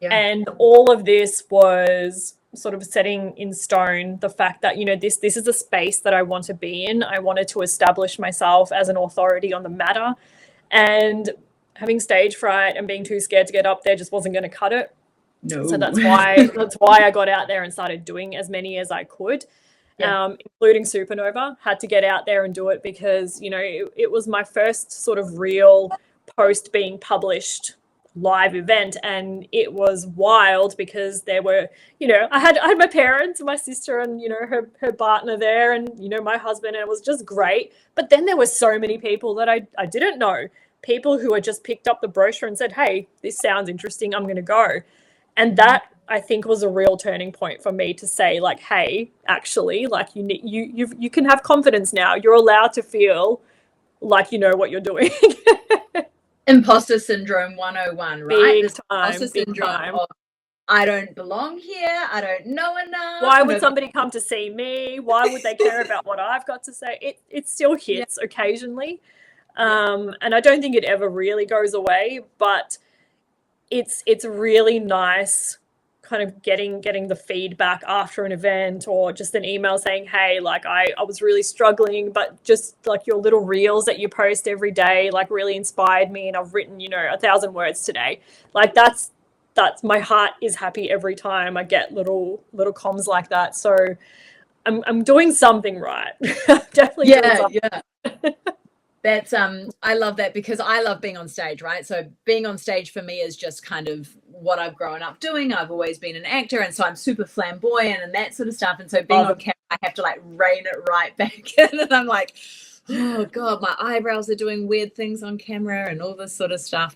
And all of this was sort of setting in stone the fact that, you know, this is a space that I want to be in. I wanted to establish myself as an authority on the matter, and having stage fright and being too scared to get up there just wasn't going to cut it. No. So that's why I got out there and started doing as many as I could, including Supernova. Had to get out there and do it because, you know, it was my first sort of real post being published live event, and it was wild because there were, you know, I had my parents and my sister and, you know, her partner there, and, you know, my husband, and it was just great. But then there were so many people that I didn't know, people who had just picked up the brochure and said, hey, this sounds interesting, I'm going to go. And that, I think, was a real turning point for me to say, like, hey, actually, like, you can have confidence now. You're allowed to feel like you know what you're doing. Imposter syndrome 101, right? Big time. Of, I don't belong here. I don't know enough. Why would somebody come to see me? Why would they care about what I've got to say? It still hits occasionally. And I don't think it ever really goes away, but it's really nice kind of getting the feedback after an event, or just an email saying, hey, like I was really struggling, but just like your little reels that you post every day, like really inspired me, and I've written, you know, 1,000 words today. Like that's my heart is happy every time I get little comms like that. So I'm doing something right. Definitely doing something. That's I love that, because I love being on stage, right? So being on stage for me is just kind of what I've grown up doing. I've always been an actor, and so I'm super flamboyant and that sort of stuff. And so being on camera, I have to like rein it right back in, and I'm like, oh God, my eyebrows are doing weird things on camera and all this sort of stuff.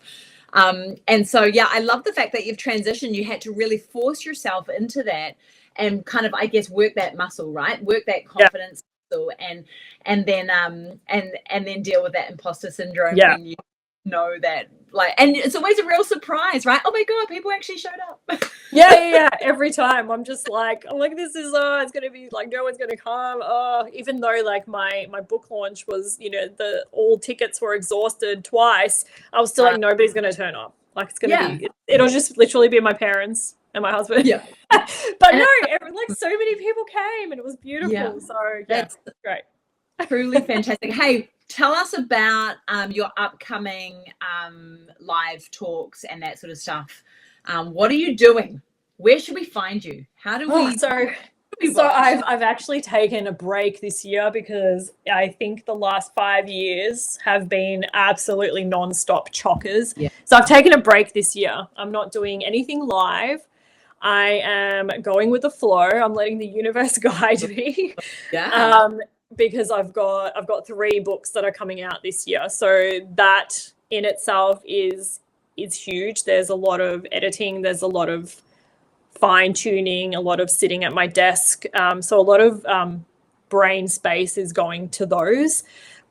And so, yeah, I love the fact that you've transitioned. You had to really force yourself into that and kind of, I guess, work that muscle, right? Work that confidence. And then deal with that imposter syndrome when you know that, like, and it's always a real surprise, right? Oh my God, people actually showed up. Every time I'm just like, this is it's gonna be like no one's gonna come. Even though like my book launch was, you know, all tickets were exhausted twice, I was still like, nobody's gonna turn up. Like it's gonna be, it'll just literally be my parents and my husband. But no, like so many people came, and it was beautiful. So that's great. Truly fantastic. Hey, tell us about your upcoming live talks and that sort of stuff. What are you doing? Where should we find you? How do we? So I've actually taken a break this year because I think the last 5 years have been absolutely non-stop chockers. So I've taken a break this year. I'm not doing anything live. I am going with the flow. I'm letting the universe guide me. Because I've got 3 books that are coming out this year. So that in itself is huge. There's a lot of editing. There's a lot of fine tuning, a lot of sitting at my desk. So a lot of brain space is going to those.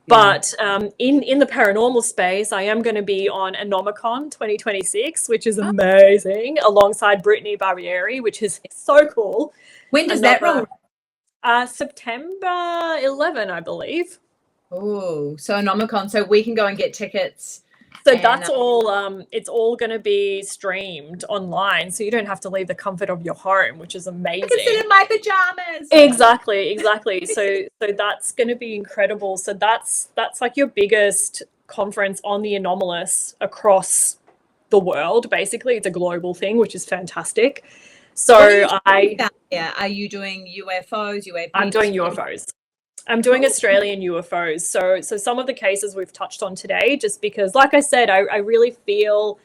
But in the paranormal space, I am going to be on Anomicon 2026, which is amazing, alongside Brittany Barbieri, which is so cool. When does that roll? September 11, I believe. Oh, so Anomicon, so we can go and get tickets. So that's all, it's all going to be streamed online, so you don't have to leave the comfort of your home, which is amazing. I can sit in my pajamas. Exactly. So that's going to be incredible. So that's like your biggest conference on the anomalous across the world. Basically, it's a global thing, which is fantastic. So are you doing UFOs, UAPs? I'm doing UFOs. I'm doing Australian UFOs. So some of the cases we've touched on today, just because, like I said, I really feel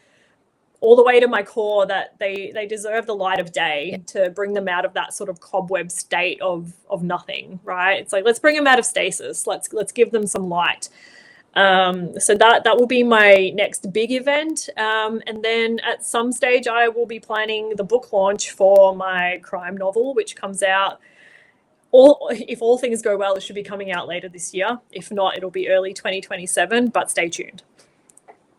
all the way to my core that they deserve the light of day to bring them out of that sort of cobweb state of nothing, right? It's like, let's bring them out of stasis. Let's give them some light. So that will be my next big event. And then at some stage I will be planning the book launch for my crime novel, which comes out, if all things go well, it should be coming out later this year. If not, it'll be early 2027, but stay tuned.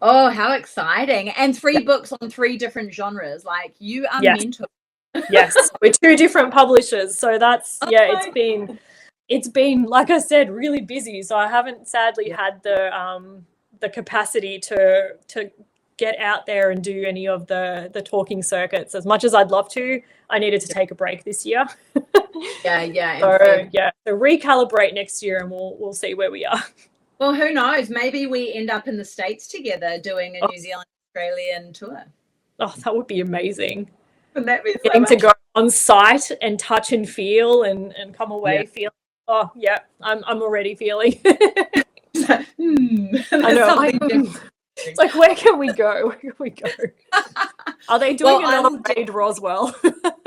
Oh, how exciting. And 3 books on 3 different genres. Like, you are mental. Yes, we're 2 different publishers. So that's, it's been, like I said, really busy. So I haven't sadly had the capacity to get out there and do any of the talking circuits as much as I'd love to. I needed to take a break this year. So recalibrate next year and we'll see where we are. Well, who knows? Maybe we end up in the States together doing a New Zealand Australian tour. Oh, that would be amazing. Wouldn't that be getting to go on site and touch and feel and come away feeling, oh yeah, I'm already feeling. I know. It's like, where can we go? Where can we go? Are they doing another Raid Roswell?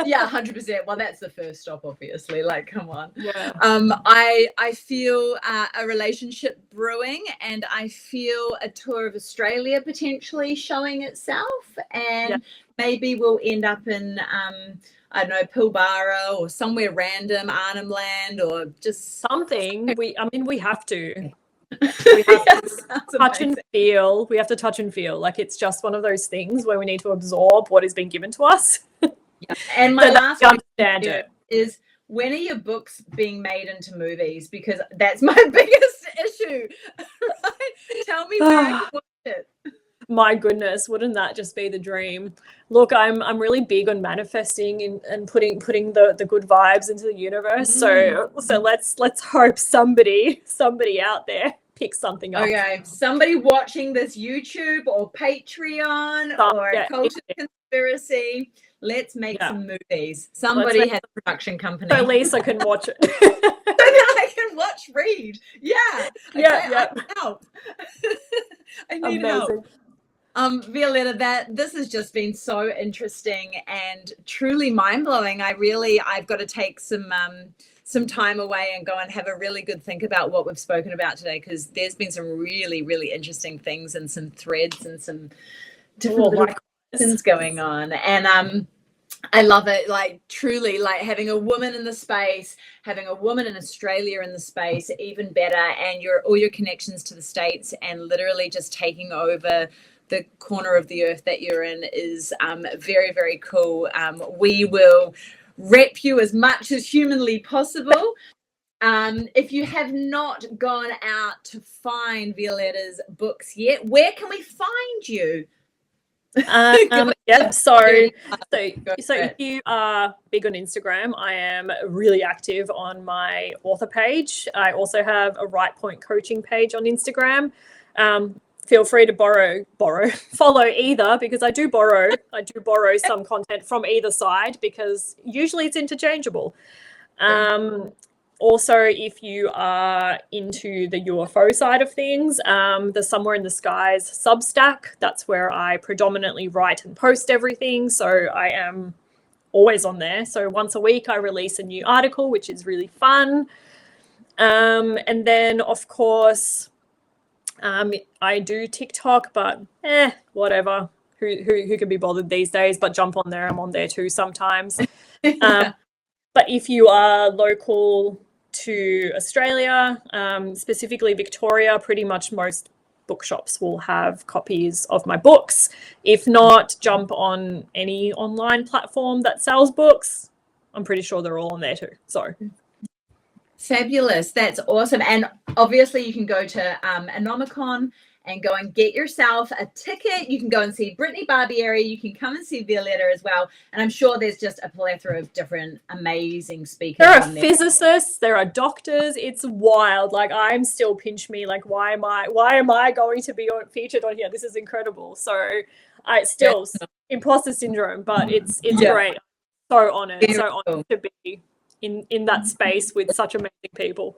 Yeah, 100%. Well, that's the first stop, obviously. Like, come on. Yeah. I feel a relationship brewing, and I feel a tour of Australia potentially showing itself, and maybe we'll end up in I don't know, Pilbara or somewhere random, Arnhem Land, or just something. We have to. We have to touch and feel. We have to touch and feel. Like, it's just one of those things where we need to absorb what has been given to us. And my last question is, when are your books being made into movies? Because that's my biggest issue. Right? Tell me where I can watch it. My goodness, wouldn't that just be the dream? Look, I'm really big on manifesting and putting the good vibes into the universe. So let's hope somebody out there picks something up. Okay, somebody watching this YouTube or Patreon or Culture Conspiracy, let's make some movies. Somebody has a production company. So Lisa can watch it. So that I can watch Read. Yeah. I need help. I need help. Violeta, this has just been so interesting and truly mind-blowing. I've got to take some time away and go and have a really good think about what we've spoken about today, because there's been some really, really interesting things and some threads and some different things going on. And I love it. Like, truly, like, having a woman in the space, having a woman in Australia in the space, even better, and all your connections to the States, and literally just taking over the corner of the earth that you're in is very, very cool. We will rep you as much as humanly possible. If you have not gone out to find Violeta's books yet, where can we find you? So if you are big on Instagram, I am really active on my author page. I also have a Right Point coaching page on Instagram. Feel free to follow either, because I do borrow some content from either side, because usually it's interchangeable. Also, if you are into the UFO side of things, the Somewhere in the Skies Substack, that's where I predominantly write and post everything. So I am always on there. So once a week I release a new article, which is really fun. And then, of course, I do TikTok, but whatever. who can be bothered these days, but jump on there. I'm on there too sometimes. Yeah. But if you are local to Australia, specifically Victoria, pretty much most bookshops will have copies of my books. If not, jump on any online platform that sells books. I'm pretty sure they're all on there too. So Fabulous. That's awesome. And obviously you can go to Anomicon and go and get yourself a ticket. You can go and see Brittany Barbieri. You can come and see Violeta as well. And I'm sure there's just a plethora of different amazing speakers. There are physicists, there are doctors. It's wild. Like, I'm still pinch me. Like, why am I going to be featured on here? This is incredible. So I still imposter syndrome, but it's great. So honored to be in that space with such amazing people.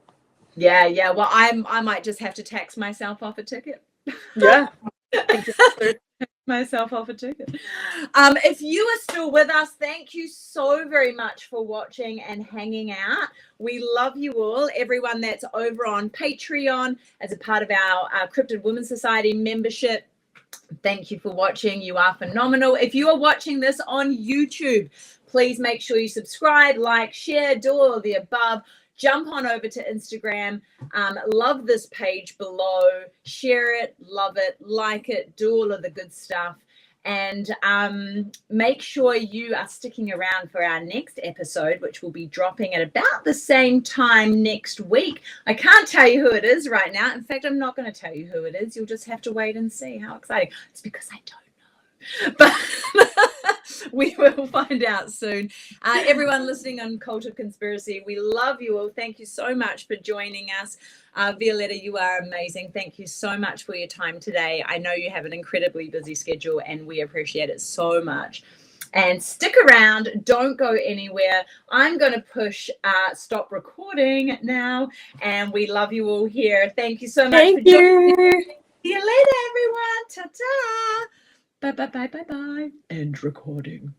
Yeah. Well, I might just have to tax myself off a ticket. Yeah. Myself off a ticket. If you are still with us, thank you so very much for watching and hanging out. We love you all. Everyone that's over on Patreon as a part of our Cryptid Women's Society membership, thank you for watching. You are phenomenal. If you are watching this on YouTube, please make sure you subscribe, like, share, do all of the above. Jump on over to Instagram. Love this page below. Share it, love it, like it, do all of the good stuff. And make sure you are sticking around for our next episode, which will be dropping at about the same time next week. I can't tell you who it is right now. In fact, I'm not going to tell you who it is. You'll just have to wait and see. How exciting. It's because I don't know. But we will find out soon. Everyone listening on Cult of Conspiracy, we love you all. Thank you so much for joining us. Violeta, you are amazing. Thank you so much for your time today. I know you have an incredibly busy schedule and we appreciate it so much. And stick around. Don't go anywhere. I'm going to push stop recording now. And we love you all here. Thank you so much for joining us. See you later, everyone. Ta-ta. Bye. End recording.